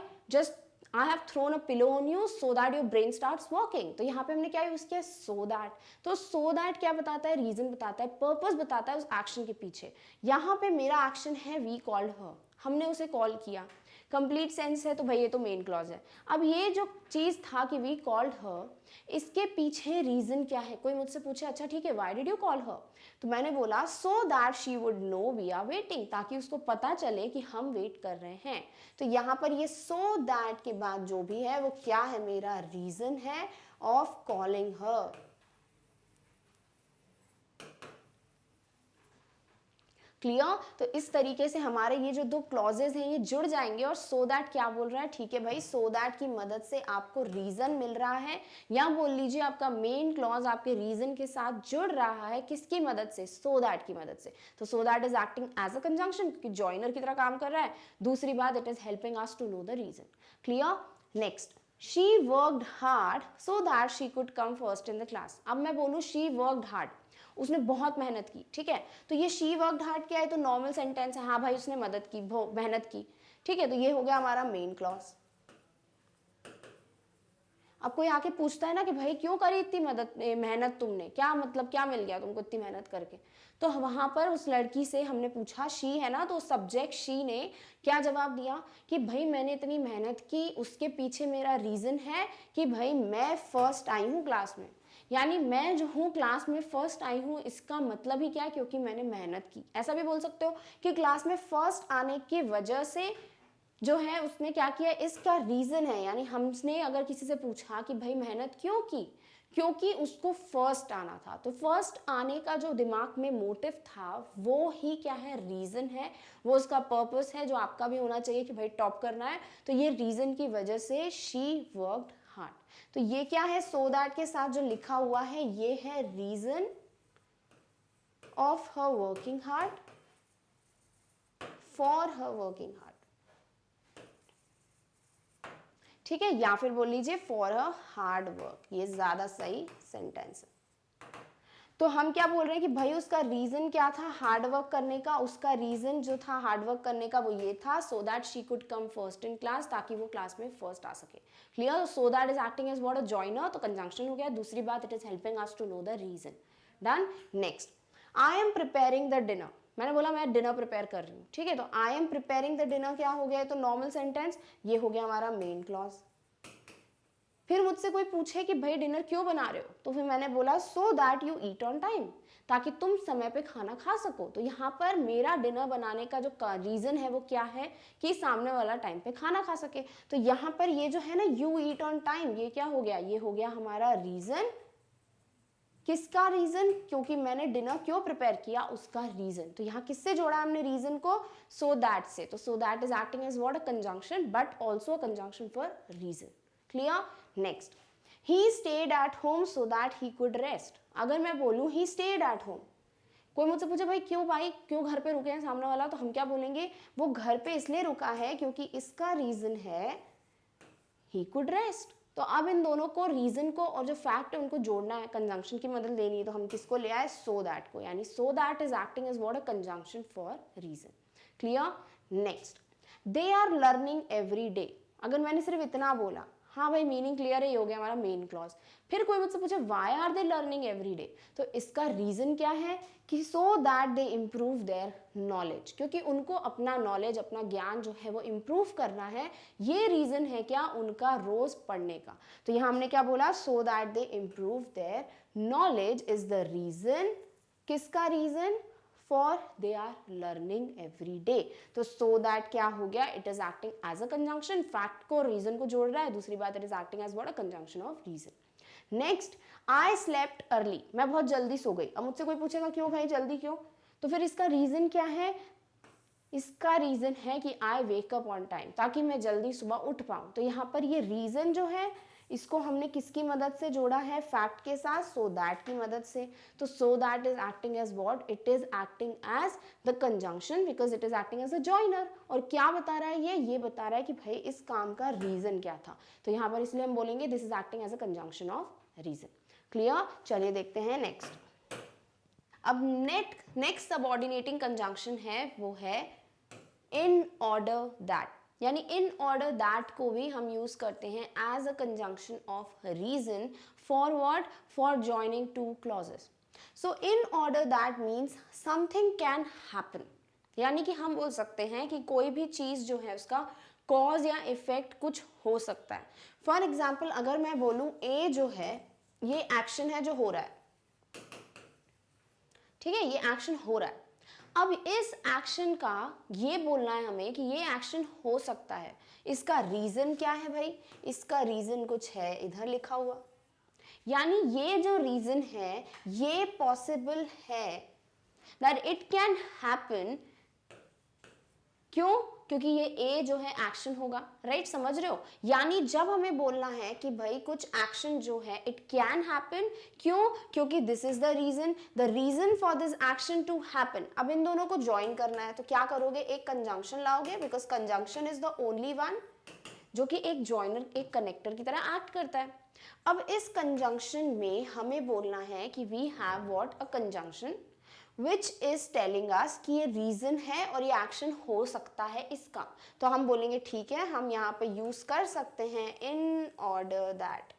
have thrown a pillow on you so that your brain starts working. तो यहाँ पे हमने क्या यूज किया? So that. तो सो दैट क्या बताता है? रीजन बताता है, पर्पस बताता है उस एक्शन के पीछे। यहाँ पे मेरा एक्शन है वी कॉल्ड हर, हमने उसे कॉल किया, कंप्लीट सेंस है तो भाई ये तो मेन क्लॉज है। अब ये जो चीज था कि वी कॉल्ड हर, इसके पीछे रीजन क्या है? कोई मुझसे पूछे अच्छा ठीक है why did you call her, तो मैंने बोला so that she would know we are waiting, ताकि उसको पता चले कि हम वेट कर रहे हैं। तो यहाँ पर ये सो दैट के बाद जो भी है वो क्या है? मेरा रीजन है ऑफ कॉलिंग हर। क्लियर। तो इस तरीके से हमारे ये जो दो क्लॉजेज हैं ये जुड़ जाएंगे और सो दैट क्या बोल रहा है, ठीक है भाई, सो दैट की मदद से आपको रीजन मिल रहा है, या बोल लीजिए आपका मेन क्लॉज आपके रीजन के साथ जुड़ रहा है, किसकी मदद से, सो दैट की मदद से। तो so that is acting as a conjunction क्योंकि जॉइनर की तरह काम कर रहा है। दूसरी बात, it is helping us to know the reason. Clear. Next, she worked hard so that she could come first in the class. अब मैं बोलूँ शी वर्कड हार्ड, उसने बहुत मेहनत की, ठीक है। तो ये शी वर्कड हार्ड क्या है, तो नॉर्मल सेंटेंस है, हाँ भाई उसने मदद की, मेहनत की, ठीक है। तो ये हो गया हमारा मेन क्लॉज। अब कोई आके पूछता है ना कि भाई क्यों करी इतनी मेहनत तुमने, क्या मतलब क्या मिल गया तुमको इतनी मेहनत करके, तो वहां पर उस लड़की से हमने पूछा, शी है ना, तो सब्जेक्ट शी ने क्या जवाब दिया कि भाई मैंने इतनी मेहनत की, उसके पीछे मेरा रीजन है कि भाई मैं फर्स्ट आई हूँ क्लास में, यानी मैं जो हूँ क्लास में फर्स्ट आई हूँ, इसका मतलब ही क्या है, क्योंकि मैंने मेहनत की। ऐसा भी बोल सकते हो कि क्लास में फर्स्ट आने की वजह से जो है उसने क्या किया, इसका रीजन है, यानी हमने अगर किसी से पूछा कि भाई मेहनत क्यों की, क्योंकि उसको फर्स्ट आना था। तो फर्स्ट आने का जो दिमाग में मोटिव था वो ही क्या है, रीजन है, वो उसका पर्पस है, जो आपका भी होना चाहिए कि भाई टॉप करना है। तो ये रीजन की वजह से शी वर्कड हार्ड। तो ये क्या है, सो दैट के साथ जो लिखा हुआ है ये है reason of her working hard, for her working hard, ठीक है, या फिर बोल लीजिए फॉर अ हार्ड वर्क, ये ज्यादा सही सेंटेंस है। तो हम क्या बोल रहे हैं कि भाई उसका रीजन क्या था हार्ड वर्क करने का, उसका रीजन जो था हार्ड वर्क करने का वो ये था, so that she could come first in class, ताकि वो क्लास में फर्स्ट आ सके। Clear. So that is acting as what, a joiner, तो कंजंक्शन हो गया। दूसरी बात, it is helping us to know the reason. Done. Next, I am preparing the dinner, मैंने बोला मैं डिनर प्रिपेयर कर रही हूँ, ठीक है। तो आई एम प्रिपेयरिंग द डिनर क्या हो गया, तो नॉर्मल सेंटेंस, ये हो गया हमारा मेन क्लॉज। फिर मुझसे कोई पूछे कि भाई डिनर क्यों बना रहे हो, तो फिर मैंने बोला so that you eat on time, ताकि तुम समय पे खाना खा सको। तो यहाँ पर मेरा डिनर बनाने का जो रीजन है वो क्या है कि सामने वाला टाइम पे खाना खा सके। तो यहाँ पर ये जो है ना यू ईट ऑन टाइम, ये क्या हो गया, ये हो गया हमारा रीजन। किसका रीजन, क्योंकि मैंने डिनर क्यों प्रिपेयर किया उसका रीजन। तो यहाँ किससे जोड़ा हमने रीजन को, सो दैट से। तो so that is acting as what, a conjunction, but also a conjunction for reason. Clear. Next, he stayed at home so that he could rest. अगर मैं बोलूं ही स्टेड एट होम, कोई मुझसे पूछे भाई क्यों, भाई क्यों घर पे रुके हैं सामने वाला, तो हम क्या बोलेंगे, वो घर पे इसलिए रुका है क्योंकि इसका रीजन है ही कुड रेस्ट। तो अब इन दोनों को, रीजन को और जो फैक्ट है उनको जोड़ना है, कंजंक्शन की मदद लेनी है, तो हम किसको ले आए, सो दैट को, यानी so that is acting as what, a conjunction for reason. Clear. Next, they are learning every day. अगर मैंने सिर्फ इतना बोला, हाँ भाई मीनिंग क्लियर है, ये हो गया हमारा मेन क्लॉज। फिर कोई मुझसे पूछे why are they learning every day, तो इसका रीजन क्या है कि so that they improve their knowledge, क्योंकि उनको अपना नॉलेज, अपना ज्ञान जो है वो इम्प्रूव करना है, ये रीजन है क्या, उनका रोज पढ़ने का। तो यहाँ हमने क्या बोला, so that they improve their knowledge is the reason, किसका reason, for they are learning every day. तो सो दैट क्या हो गया, it is acting as a conjunction, fact को रीजन को जोड़ रहा है। दूसरी बात, it is acting as what, a conjunction of reason. Next, I slept early, मैं बहुत जल्दी सो गई। अब मुझसे कोई पूछेगा क्यों भाई जल्दी क्यों, तो फिर इसका रीजन क्या है, इसका रीजन है कि आई वेक अप ऑन टाइम, ताकि मैं जल्दी सुबह उठ पाऊं। तो यहाँ पर ये रीजन जो है इसको हमने किसकी मदद से जोड़ा है, फैक्ट के साथ, सो दैट की मदद से। तो so that is acting as what, it is acting as the conjunction because it is acting as a joiner. और क्या बता रहा है ये बता रहा है कि भाई इस काम का रीजन क्या था। तो यहाँ पर इसलिए हम बोलेंगे this is acting as a conjunction of reason. Clear. चलिए देखते हैं नेक्स्ट। अब नेक्स्ट सबऑर्डिनेटिंग कंजंक्शन है वो है इन ऑर्डर दैट, यानी इन ऑर्डर दैट को भी हम यूज करते हैं as a conjunction of reason for what, for joining two clauses. So in order that means something can happen, यानी कि हम बोल सकते हैं कि कोई भी चीज जो है उसका कॉज या इफेक्ट कुछ हो सकता है। फॉर एग्जाम्पल अगर मैं बोलूं ए जो है ये एक्शन है जो हो रहा है, ठीक है, ये एक्शन हो रहा है। अब इस एक्शन का ये बोलना है हमें कि ये एक्शन हो सकता है, इसका रीजन क्या है भाई, इसका रीजन कुछ है इधर लिखा हुआ, यानी ये जो रीजन है ये पॉसिबल है। दैट इट कैन हैपन, क्यों? क्योंकि ये ए जो है एक्शन होगा, राइट? समझ रहे हो? यानी जब हमें बोलना है कि भाई कुछ एक्शन जो है इट कैन हैपन, क्यों? क्योंकि this is the reason for this action to happen. अब इन दोनों को ज्वाइन करना है तो क्या करोगे? एक कंजंक्शन लाओगे, because conjunction is the only one जो कि एक जॉइनर, एक कनेक्टर की तरह एक्ट करता है। अब इस कंजंक्शन में हमें बोलना है कि we have what, a conjunction which is telling us कि ये रीजन है और ये एक्शन हो सकता है इसका। तो हम बोलेंगे ठीक है, हम यहाँ पे यूज कर सकते हैं इन ऑर्डर दैट।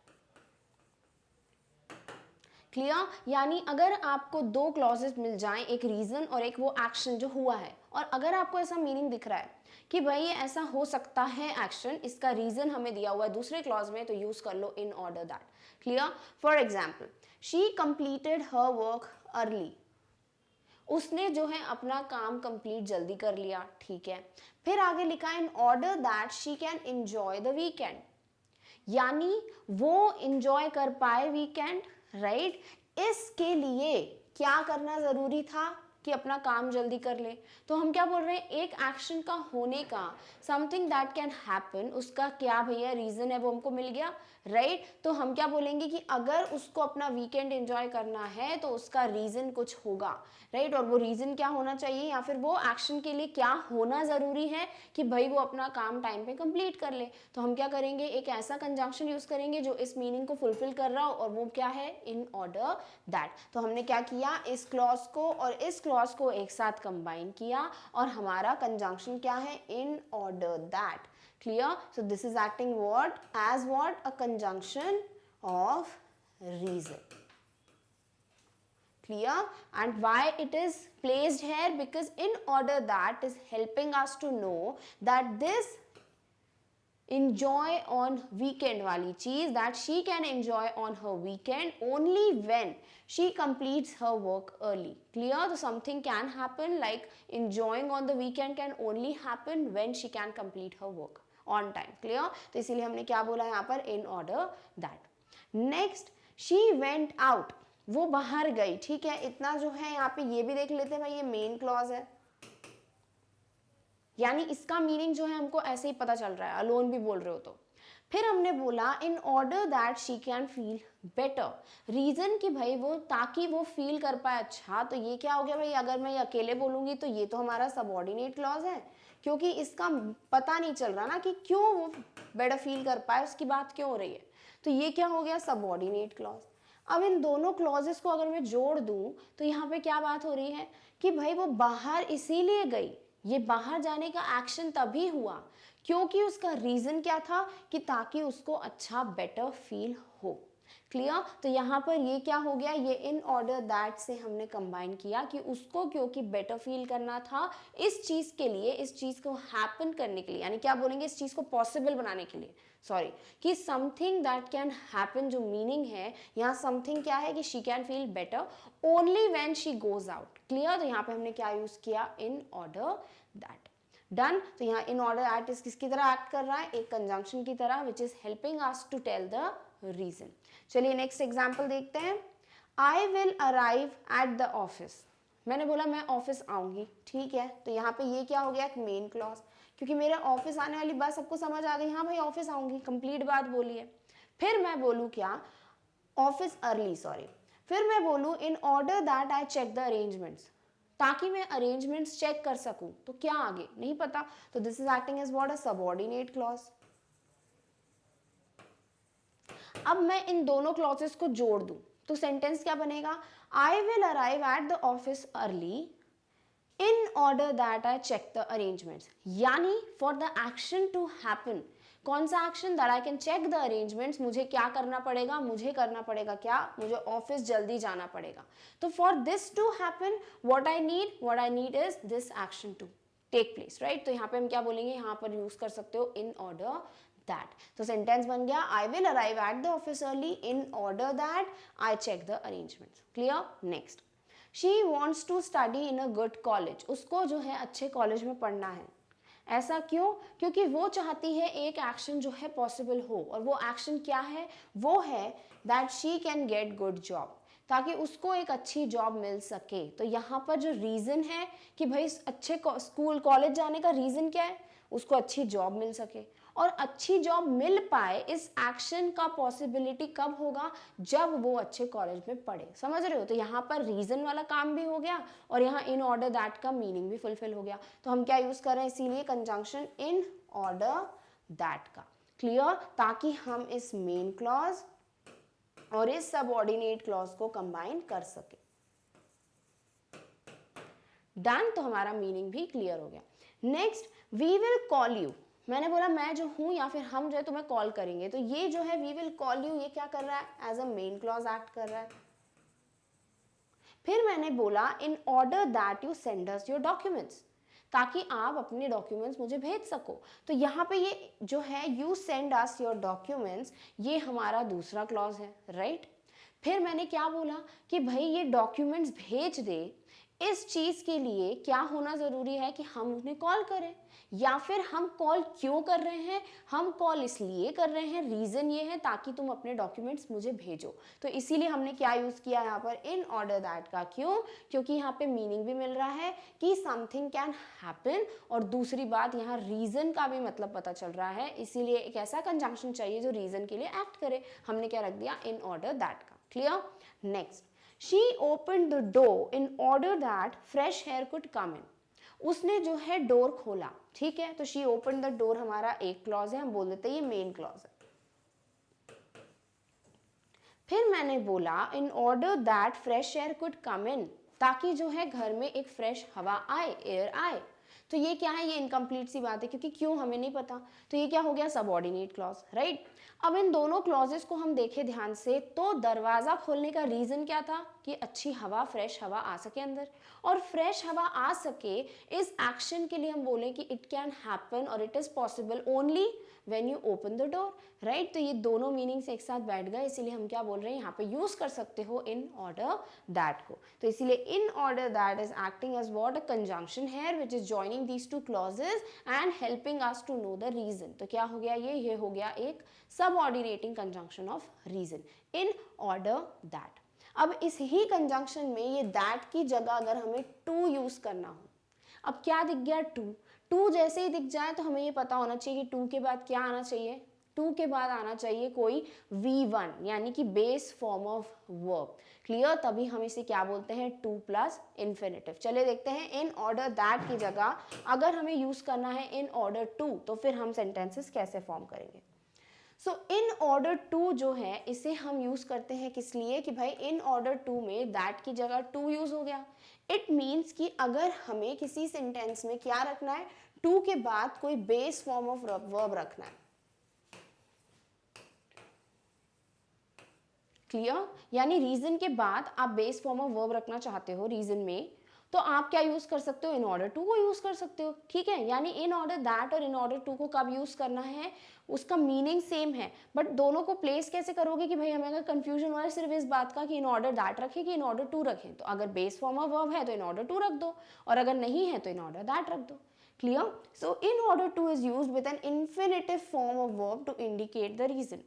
क्लियर? यानी अगर आपको दो क्लॉजेस मिल जाएं, एक रीजन और एक वो एक्शन जो हुआ है, और अगर आपको ऐसा मीनिंग दिख रहा है कि भाई ये ऐसा हो सकता है एक्शन, इसका रीजन हमें दिया हुआ है दूसरे क्लॉज में, तो यूज कर लो in order that. Clear? For example, she completed her work early, उसने जो है अपना काम कंप्लीट जल्दी कर लिया, ठीक है। फिर आगे लिखा इन order that she can enjoy the weekend, यानी वो एंजॉय कर पाए वीकेंड, राइट? इसके लिए क्या करना जरूरी था कि अपना काम जल्दी कर ले। तो हम क्या बोल रहे हैं? एक एक्शन का होने का, समथिंग दैट कैन हैपन, उसका क्या भैया रीजन है वो हमको मिल गया, राइट? तो हम क्या बोलेंगे कि अगर उसको अपना वीकेंड एंजॉय करना है तो उसका रीजन कुछ होगा, राइट? और वो रीजन क्या होना चाहिए, या फिर वो एक्शन के लिए क्या होना जरूरी है कि भाई वो अपना काम टाइम पे कंप्लीट कर ले। तो हम क्या करेंगे? एक ऐसा कंजंक्शन यूज करेंगे जो इस मीनिंग को फुलफिल कर रहा हो, और वो क्या है? In order that. तो हमने क्या किया? इस क्लॉज को और इस क्लॉज को एक साथ कंबाइन किया, और हमारा कंजंक्शन क्या है? In order that. Clear? So this is acting what? As what? A conjunction of reason. Clear? And why it is placed here? Because in order that is helping us to know that this enjoy on weekend wali cheez, that she can enjoy on her weekend only when she completes her work early. Clear? So something can happen like enjoying on the weekend can only happen when she can complete her work on time. Clear? तो इसीलिए हमने क्या बोला यहाँ पर? in order that. Next, she went out, वो बाहर गई, ठीक है। इतना जो है यहाँ पे ये भी देख लेते हैं भाई, ये मेन क्लॉज है, यानी इसका मीनिंग जो है हमको ऐसे ही पता चल रहा है, अलोन भी बोल रहे हो तो। फिर हमने बोला in order that she can feel better, reason कि भाई वो, ताकि वो फील कर पाए अच्छा। तो ये क्या हो गया भाई? अगर मैं अकेले बोलूंगी तो ये तो हमारा सबऑर्डिनेट क्लॉज है, क्योंकि इसका पता नहीं चल रहा ना कि क्यों वो बेटर फील कर पाए, उसकी बात क्यों हो रही है। तो ये क्या हो गया? Subordinate clause. अब इन दोनों क्लॉजेस को अगर मैं जोड़ दूं तो यहाँ पे क्या बात हो रही है कि भाई वो बाहर इसीलिए गई, ये बाहर जाने का एक्शन तभी हुआ क्योंकि उसका रीजन क्या था कि ताकि उसको अच्छा बेटर फील हो। क्लियर? तो यहाँ पर ये क्या हो गया? ये इन ऑर्डर दैट से हमने कंबाइन किया कि उसको क्योंकि बेटर फील करना था इस चीज के लिए, इस चीज को हैपन करने के लिए, यानी क्या बोलेंगे? इस चीज को पॉसिबल बनाने के लिए, सॉरी, कि समथिंग दैट कैन हैपन, जो मीनिंग है यहाँ समथिंग क्या है कि she can feel better only when she goes out. Clear? तो यहाँ पे हमने क्या यूज किया? In order that. डन? तो यहाँ इन ऑर्डर दैट इज किसकी तरह एक्ट कर रहा है? एक कंजंक्शन की तरह, which is helping us to tell the reason. चलिए नेक्स्ट एग्जाम्पल देखते हैं। I will arrive at the office, मैंने बोला मैं ऑफिस आऊंगी, ठीक है। तो यहाँ पे ये क्या हो गया? एक मेन क्लॉज, क्योंकि मेरे ऑफिस आने वाली बात सबको समझ आ गई, हाँ भाई ऑफिस आऊंगी, कंप्लीट बात बोली है। फिर मैं बोलूँ क्या? Office early, sorry. फिर मैं बोलूँ in order that I check the arrangements, ताकि मैं अरेंजमेंट्स चेक कर सकूं। तो क्या आगे? नहीं पता। तो this is acting as what? A subordinate clause. अब मैं इन दोनों क्लॉजेस को जोड़ दूं तो सेंटेंस क्या बनेगा? I will arrive at the office early in order that I check the arrangements, यानी for the action to happen, कौन सा action? That I can check the arrangements, मुझे क्या करना पड़ेगा? मुझे करना पड़ेगा क्या? मुझे ऑफिस जल्दी जाना पड़ेगा। तो for this to happen what I need is this action to take place, right? तो यहाँ पे हम क्या बोलेंगे? यहाँ पर यूज कर सकते हो इन ऑर्डर दैट। तो सेंटेंस बन गया I will arrive at the office early in order that I check the arrangements. Clear? Next, she wants to study in a good college, उसको जो है अच्छे कॉलेज में पढ़ना है। ऐसा क्यों? क्योंकि वो चाहती है एक एक्शन जो है पॉसिबल हो, और वो एक्शन क्या है? वो है that she can get good job, ताकि उसको एक अच्छी जॉब मिल सके। तो यहाँ पर जो रीज़न है कि भाई अच्छे स्कूल कॉलेज जाने का रीज़न क्या है, उसको अच्छी जॉब मिल सके। और अच्छी जॉब मिल पाए, इस एक्शन का पॉसिबिलिटी कब होगा, जब वो अच्छे कॉलेज में पढ़े। समझ रहे हो? तो यहाँ पर रीजन वाला काम भी हो गया और यहाँ इन ऑर्डर दैट का मीनिंग भी फुलफिल हो गया। तो हम क्या यूज कर रहे हैं, इसीलिए कंजंक्शन इन ऑर्डर दैट का। क्लियर? ताकि हम इस मेन क्लॉज और इस सबऑर्डिनेट क्लॉज को कंबाइन कर सके। डन। तो हमारा मीनिंग भी क्लियर हो गया। Next, we will call you. मैंने बोला मैं जो हूं या फिर हम जो है तुम्हें कॉल करेंगे। तो ये जो है वी विल कॉल यू, ये क्या कर रहा है, as a main clause act कर रहा है। फिर मैंने बोला in order that you send us your documents, ताकि आप अपने डॉक्यूमेंट्स मुझे भेज सको। तो यहाँ पे ये जो है you send us your documents, ये हमारा दूसरा क्लॉज है, राइट। फिर मैंने क्या बोला कि भाई ये डॉक्यूमेंट्स भेज दे, इस चीज के लिए क्या होना जरूरी है कि हम उन्हें कॉल करें। या फिर हम कॉल क्यों कर रहे हैं, हम कॉल इसलिए कर रहे हैं, रीजन ये है ताकि तुम अपने डॉक्यूमेंट्स मुझे भेजो। तो इसीलिए हमने क्या यूज किया यहाँ पर, इन ऑर्डर दैट का। क्यों? क्योंकि यहाँ पे मीनिंग भी मिल रहा है कि समथिंग कैन हैपन, और दूसरी बात यहाँ रीजन का भी मतलब पता चल रहा है। इसीलिए एक ऐसा कंजंक्शन चाहिए जो रीजन के लिए एक्ट करे। हमने क्या रख दिया, इन ऑर्डर दैट का। Clear? Next, she opened the door in order that fresh air could come in. उसने जो है डोर खोला, ठीक है। तो she opened the door हमारा एक क्लॉज है, हम बोल देते हैं ये मेन क्लॉज है। फिर मैंने बोला in order that fresh air could come in, ताकि जो है घर में एक फ्रेश हवा आए, एयर आए। तो ये क्या है, ये इनकम्प्लीट सी बात है क्योंकि क्यों हमें नहीं पता। तो ये क्या हो गया, सबऑर्डिनेट क्लॉज, राइट। अब इन दोनों क्लॉजेस को हम देखें ध्यान से, तो दरवाजा खोलने का रीजन क्या था कि अच्छी हवा, फ्रेश हवा आ सके अंदर। और फ्रेश हवा आ सके, इस एक्शन के लिए हम बोले कि इट कैन हैपन और it is possible only when you open the door, right. तो ये दोनों मीनिंग्स एक साथ बैठ गए, इसीलिए हम क्या बोल रहे हैं यहाँ पे, यूज कर सकते हो इन ऑर्डर दैट को। तो इसीलिए in order that is acting as what, a conjunction here which is joining these two clauses and helping us to know the reason. तो क्या हो गया, ये हो गया एक subordinating conjunction of reason, in order that. अब इस ही कंजंक्शन में ये दैट की जगह अगर हमें टू यूज करना हो, अब क्या दिख गया, टू जैसे ही दिख जाए तो हमें ये पता होना चाहिए कि टू के बाद क्या आना चाहिए, टू के बाद आना चाहिए कोई V1, यानी कि base form of verb. Clear? तभी हम इसे क्या बोलते हैं, टू प्लस इन्फिनेटिव। चलिए देखते हैं, इन ऑर्डर दैट की जगह अगर हमें यूज करना है इन ऑर्डर टू, तो फिर हम सेंटेंसेस कैसे फॉर्म करेंगे। सो इन ऑर्डर टू जो है, इसे हम यूज करते हैं किस लिए कि भाई इन ऑर्डर टू में दैट की जगह टू यूज हो गया। इट मीन्स कि अगर हमें किसी सेंटेंस में क्या रखना है, टू के बाद कोई बेस फॉर्म ऑफ वर्ब रखना है। क्लियर? यानी रीजन के बाद आप बेस फॉर्म ऑफ वर्ब रखना चाहते हो रीजन में, तो आप क्या यूज कर सकते हो, इन ऑर्डर टू को यूज कर सकते हो। ठीक है, यानी इन ऑर्डर दैट और इन ऑर्डर टू को कब यूज करना है, उसका मीनिंग सेम है, बट दोनों को प्लेस कैसे करोगे कि भाई हमें अगर कंफ्यूजन हो रहा है सिर्फ इस बात का कि इन ऑर्डर दैट रखें कि इन ऑर्डर टू रखें, तो अगर बेस फॉर्म ऑफ वर्ब है तो इन ऑर्डर टू रख दो, और अगर नहीं है तो इन ऑर्डर दैट रख दो। Clear? So in order to is used with an infinitive form of verb to indicate the reason.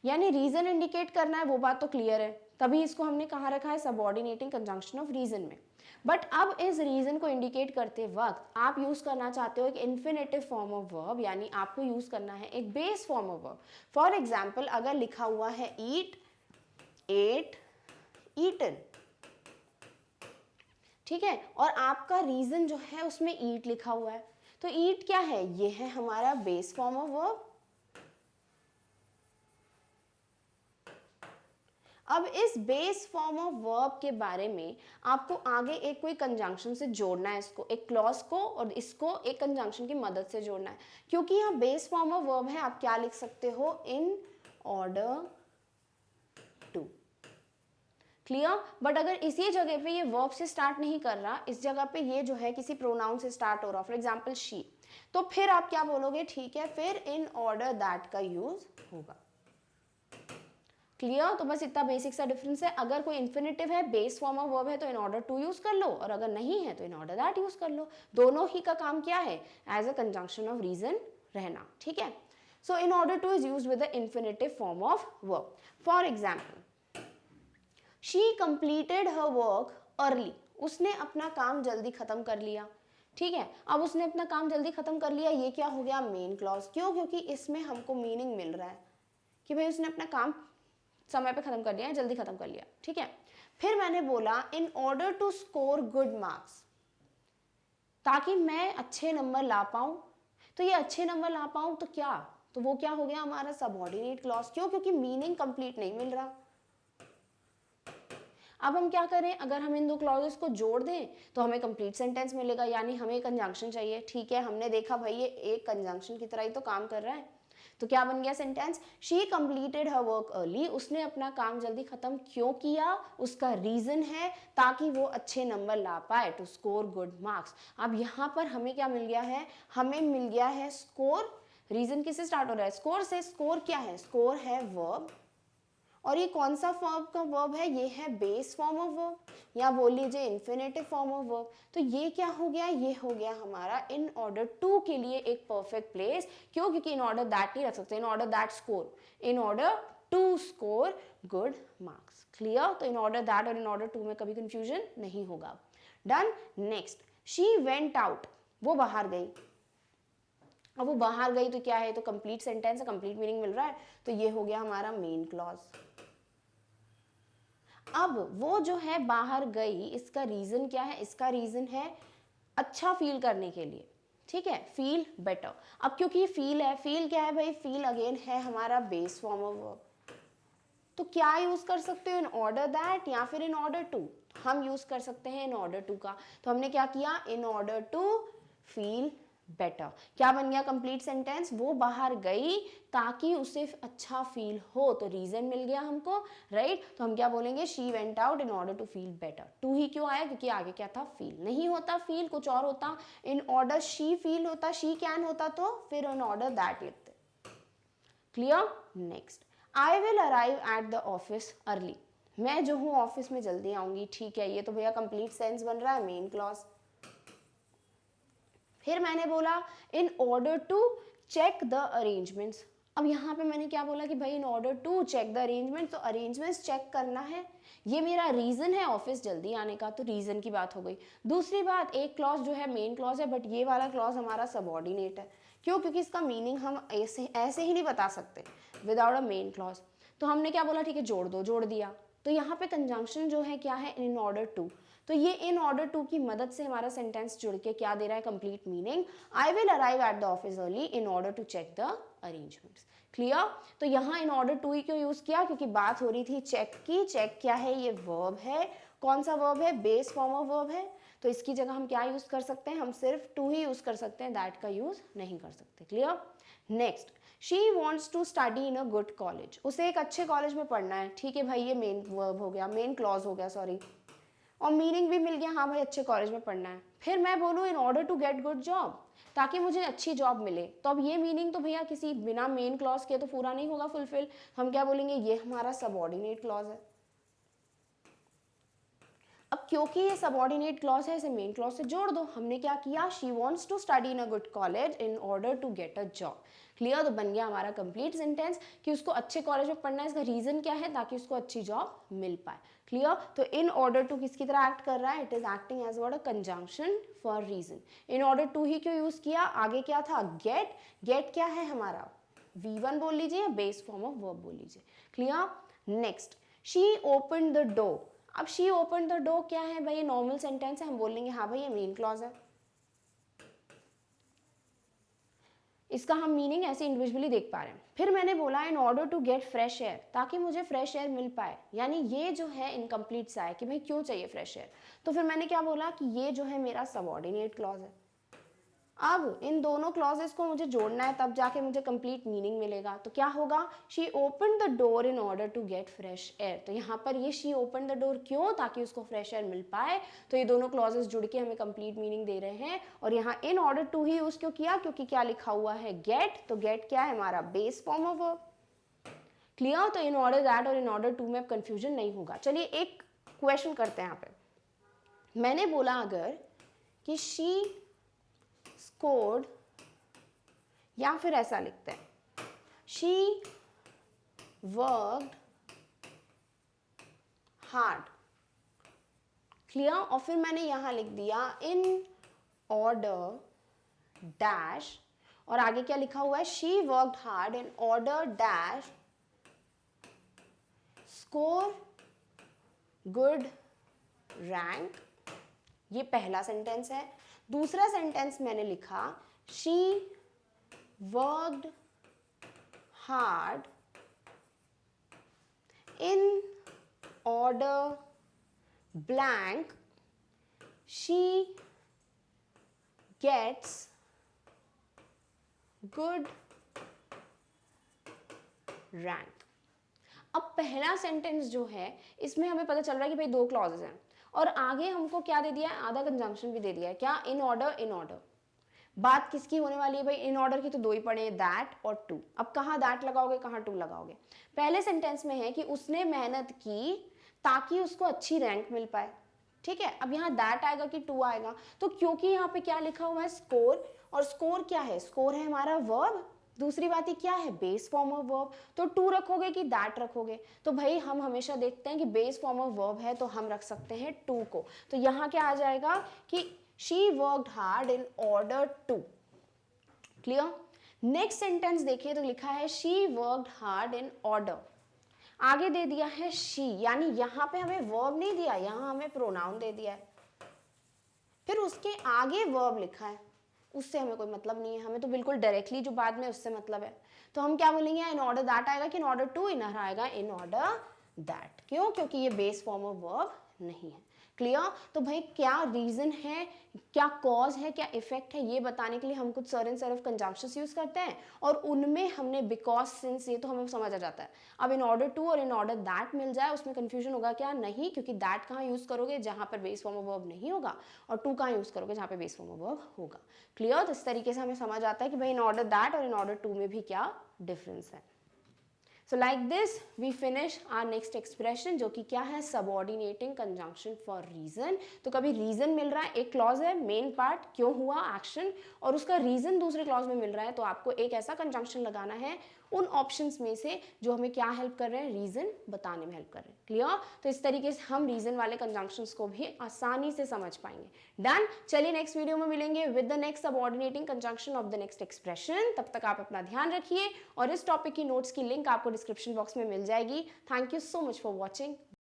यानी रीजन इंडिकेट करना है, वो बात तो क्लियर है, तभी इसको हमने कहाँ रखा है, सबऑर्डिनेटिंग कंजंक्शन ऑफ रीजन में। बट अब इस रीजन को इंडिकेट करते वक्त आप यूज करना चाहते हो एक इन्फिनेटिव फॉर्म ऑफ वर्ब, यानी आपको यूज करना है एक base form of verb. For example, अगर लिखा हुआ है ईट, एट, ईटन, ठीक है, और आपका रीजन जो है उसमें ईट लिखा हुआ है, तो ईट क्या है, ये है हमारा बेस फॉर्म ऑफ वर्ब। अब इस बेस फॉर्म ऑफ वर्ब के बारे में आपको आगे एक कोई कंजंक्शन से जोड़ना है, इसको एक क्लॉज को और इसको एक कंजंक्शन की मदद से जोड़ना है, क्योंकि यहाँ बेस फॉर्म ऑफ वर्ब है। आप क्या लिख सकते हो, in order to. Clear? But अगर इसी जगह पे ये वर्ब से स्टार्ट नहीं कर रहा, इस जगह पे ये जो है किसी प्रोनाउन से स्टार्ट हो रहा, फॉर एग्जाम्पल शी, तो फिर आप क्या बोलोगे, ठीक है, फिर इन ऑर्डर दैट का यूज होगा। क्लियर? तो बस इतना बेसिक सा डिफरेंस है। अगर कोई इन्फिनेटिव है, बेस फॉर्म ऑफ वर्ब है, तो इन ऑर्डर टू यूज कर लो, और अगर नहीं है तो इन ऑर्डर दैट यूज कर लो। दोनों ही का काम क्या है, as a conjunction of reason रहना। ठीक है? So in order to is used with the infinitive form of verb. For example, she completed her work early, उसने अपना काम जल्दी खत्म कर लिया। ठीक है, अब उसने अपना काम जल्दी खत्म कर लिया, ये क्या हो गया, मेन क्लॉज। क्यों? क्योंकि इसमें हमको मीनिंग मिल रहा है कि भाई उसने अपना काम समय पे खत्म कर लिया, जल्दी खत्म कर लिया। ठीक है, फिर मैंने बोला in order to score good marks, ताकि मैं अच्छे नंबर ला पाऊं। तो ये अच्छे नंबर ला पाऊं तो क्या, तो वो क्या हो गया हमारा सबऑर्डिनेट क्लॉज। क्यों? क्योंकि मीनिंग कंप्लीट नहीं मिल रहा। अब हम क्या करें, अगर हम इन दो क्लॉजेस को जोड़ दें तो हमें कंप्लीट सेंटेंस मिलेगा, यानी हमें कंजंक्शन चाहिए। ठीक है, हमने देखा भाई ये एक कंजंक्शन की तरह ही तो काम कर रहा है। तो क्या बन गया sentence, she completed her work early, उसने अपना काम जल्दी खत्म क्यों किया, उसका रीजन है ताकि वो अच्छे नंबर ला पाए, टू स्कोर गुड मार्क्स। अब यहाँ पर हमें क्या मिल गया है, हमें मिल गया है स्कोर। रीजन किससे स्टार्ट हो रहा है, स्कोर से। स्कोर क्या है, स्कोर है वर्ब, और ये कौन सा फॉर्म का वर्ब है, ये है बेस फॉर्म ऑफ वर्ब, या बोल लीजिए इन्फिनेटिव फॉर्म ऑफ वर्ब। तो ये क्या हो गया, ये हो गया हमारा इन ऑर्डर टू के लिए एक परफेक्ट प्लेस। क्यों? क्योंकि इन ऑर्डर दैट नहीं रख सकते, in order that score, in order to score good marks. Clear? तो इन ऑर्डर दैट और इन ऑर्डर टू में कभी कंफ्यूजन नहीं होगा। Done. Next, she went out, वो बाहर गई। अब वो बाहर गई तो क्या है, तो कंप्लीट सेंटेंस है, कंप्लीट मीनिंग मिल रहा है, तो ये हो गया हमारा मेन क्लॉज। अब वो जो है बाहर गई, इसका रीजन क्या है, इसका रीजन है अच्छा फील करने के लिए। ठीक है, फील बेटर। अब क्योंकि फील है, फील क्या है भाई, फील अगेन है हमारा बेस फॉर्म ऑफ वर्ब। तो क्या यूज कर सकते हो, इन ऑर्डर दैट या फिर इन ऑर्डर टू। हम यूज कर सकते हैं इन ऑर्डर टू का। तो हमने क्या किया, in order to feel better. क्या बन गया कंप्लीट सेंटेंस, वो बाहर गई ताकि उसे अच्छा फील हो, तो रीजन मिल गया हमको, राइट। तो हम क्या बोलेंगे, she went out in order to feel better. To ही क्यों आया, क्योंकि आगे क्या था, फील। नहीं होता फील, कुछ और होता, इन ऑर्डर शी फील होता, शी कैन होता, तो फिर इन ऑर्डर दैट लिखते। Clear. Next, I will arrive at the office early, मैं जो हूँ ऑफिस में जल्दी आऊंगी। ठीक है, ये तो भैया कंप्लीट सेंस बन रहा है, मेन क्लॉज। फिर मैंने बोला in order to check the arrangements. अब यहाँ पे मैंने क्या बोला कि भाई in order to check the arrangement, तो अरेंजमेंट्स चेक करना है, ये मेरा रीजन है ऑफिस जल्दी आने का, तो रीजन की बात हो गई। दूसरी बात, एक क्लॉज जो है मेन क्लॉज है, बट ये वाला क्लॉज हमारा सबऑर्डिनेट है। क्यों? क्योंकि इसका मीनिंग हम ऐसे ही नहीं बता सकते विदाउट अ मेन क्लॉज। तो हमने क्या बोला, ठीक है जोड़ दो, जोड़ दिया। तो यहाँ पे कंजंक्शन जो है क्या है, इन ऑर्डर टू। तो ये इन ऑर्डर टू की मदद से हमारा सेंटेंस जुड़ के क्या दे रहा है, complete meaning. I will arrive at the office early in order to check the arrangements. Clear. तो यहाँ इन ऑर्डर टू ही क्यों यूज किया, क्योंकि बात हो रही थी चेक की। चेक क्या है, ये वर्ब है। कौन सा वर्ब है, बेस फॉर्म ऑफ वर्ब है। तो इसकी जगह हम क्या यूज कर सकते हैं, हम सिर्फ टू ही यूज कर सकते हैं, दैट का यूज नहीं कर सकते। Clear. Next, she wants to study in a good college, उसे एक अच्छे कॉलेज में पढ़ना है। ठीक है भाई, ये मेन वर्ब हो गया, मेन क्लॉज हो गया, सॉरी। और मीनिंग भी मिल गया, हाँ भाई अच्छे कॉलेज में पढ़ना है। फिर मैं बोलूँ in order to get good job, ताकि मुझे अच्छी जॉब मिले। तो अब ये मीनिंग तो भैया किसी बिना मेन क्लॉज के तो पूरा नहीं होगा फुलफिल। हम क्या बोलेंगे, ये हमारा सबऑर्डिनेट क्लॉज है। अब क्योंकि ये सबऑर्डिनेट क्लॉज है, इसे मेन क्लॉज से जोड़ दो। हमने क्या किया, she wants to study in a good college in order to get a job. Clear. तो बन गया हमारा कंप्लीट सेंटेंस कि उसको अच्छे कॉलेज में पढ़ना है। इसका रीजन क्या है, ताकि उसको अच्छी जॉब मिल पाए। क्लियर। तो इन ऑर्डर टू किसकी तरह एक्ट कर रहा है, it is acting as word a conjunction for reason. In order to ही क्यों यूज किया, आगे क्या था, गेट। गेट क्या है हमारा, V1 बोल लीजिए या बेस फॉर्म ऑफ वर्ब बोल लीजिए। Clear. Next, she open the door. अब शी ओपन द डोर क्या है भाई, नॉर्मल सेंटेंस है, हम बोलेंगे हाँ भाई ये मेन क्लॉज है। इसका हम मीनिंग ऐसे इंडिविजुअली देख पा रहे हैं। फिर मैंने बोला in order to get fresh air, ताकि मुझे फ्रेश एयर मिल पाए। यानी ये जो है इनकम्प्लीट सा है कि भाई क्यों चाहिए फ्रेश एयर। तो फिर मैंने क्या बोला कि ये जो है मेरा सबऑर्डिनेट क्लॉज है। अब इन दोनों क्लॉजेस को मुझे जोड़ना है, तब जाके मुझे कंप्लीट मीनिंग मिलेगा। तो क्या होगा, she open the door in order to get fresh air. तो यहाँ पर ये शी ओपन द डोर क्यों, ताकि उसको फ्रेश एयर मिल पाए। तो ये दोनों क्लॉजेस जुड़ के हमें कंप्लीट मीनिंग दे रहे हैं। और यहाँ इन ऑर्डर टू ही यूज क्यों किया, क्योंकि क्या लिखा हुआ है, गेट। तो गेट क्या है हमारा, base form of verb. Clear. तो इन ऑर्डर दैट और इन ऑर्डर टू में कंफ्यूजन नहीं होगा। चलिए एक क्वेश्चन करते हैं यहाँ पे। मैंने बोला अगर कि शी स्कोर्ड, या फिर ऐसा लिखते हैं, शी वर्कड हार्ड, क्लियर। और फिर मैंने यहां लिख दिया इन ऑर्डर डैश, और आगे क्या लिखा हुआ है, she worked hard in order dash score good rank. ये पहला सेंटेंस है। दूसरा सेंटेंस मैंने लिखा she worked hard in order blank she gets good rank. अब पहला सेंटेंस जो है इसमें हमें पता चल रहा है कि भाई दो क्लॉजेज हैं, और आगे हमको क्या दे दिया है, आधा कंजंक्शन भी दे दिया है। क्या, इन ऑर्डर, इन ऑर्डर। बात किसकी होने वाली है भाई, इन ऑर्डर की तो दो ही पड़े हैं, दैट और टू। अब कहाँ दैट लगाओगे, कहाँ टू लगाओगे। पहले सेंटेंस में है कि उसने मेहनत की ताकि उसको अच्छी रैंक मिल पाए, ठीक है। अब यहाँ दैट आएगा कि टू आएगा, तो क्योंकि यहाँ पे क्या लिखा हुआ है, स्कोर, और स्कोर क्या है, स्कोर है हमारा वर्ब, दूसरी बात ही क्या है, बेस फॉर्म ऑफ वर्ब। तो टू रखोगे कि दैट रखोगे, तो भाई हम हमेशा देखते हैं कि बेस फॉर्म ऑफ वर्ब है तो हम रख सकते हैं टू को। तो यहाँ क्या आ जाएगा कि she worked hard in order to, clear. Next sentence देखें तो लिखा है she worked hard in order, आगे दे दिया है शी, यानी यहाँ पे हमें वर्ब नहीं दिया, यहाँ हमें प्रोनाउन दे दिया है। फिर उसके आगे वर्ब लिखा है, उससे हमें कोई मतलब नहीं है, हमें तो बिल्कुल डायरेक्टली जो बाद में उससे मतलब है। तो हम क्या बोलेंगे, इन ऑर्डर दैट आएगा कि इन ऑर्डर टू, इन आएगा इन ऑर्डर दैट। क्यों, क्योंकि ये बेस फॉर्म ऑफ वर्ब नहीं है, क्लियर। तो भाई क्या रीजन है, क्या कॉज है, क्या इफेक्ट है, ये बताने के लिए हम कुछ certain set of conjunctions use करते हैं, और उनमें हमने बिकॉज, सिंस, ये तो हमें समझ आ जाता है। अब इन ऑर्डर टू और इन ऑर्डर दैट मिल जाए, उसमें कंफ्यूजन होगा क्या, नहीं, क्योंकि दैट कहाँ यूज करोगे, जहां पर बेस फॉर्म ऑफ वर्ब नहीं होगा, और टू कहाँ यूज करोगे, जहां पे बेस फॉर्म ऑफ वर्ब होगा, क्लियर। तो इस तरीके से हमें समझ आता है कि भाई इन ऑर्डर दैट और इन ऑर्डर टू में भी क्या डिफरेंस है। So like this we finish our next expression, जो कि क्या है, subordinating conjunction for reason। तो कभी reason मिल रहा है, एक clause है main part, क्यों हुआ action, और उसका reason दूसरे clause में मिल रहा है, तो आपको एक ऐसा conjunction लगाना है उन options में से जो हमें क्या help कर रहे हैं, reason बताने में help कर रहे हैं, clear। तो इस तरीके से हम reason वाले conjunctions को भी आसानी से समझ पाएंगे। डन, चलिए नेक्स्ट वीडियो में मिलेंगे with the next subordinating conjunction of the next expression। तब तक आप अपना ध्यान रखिए, और इस टॉपिक की नोट्स की लिंक आपको डिस्क्रिप्शन बॉक्स में मिल जाएगी। Thank you so much for watching.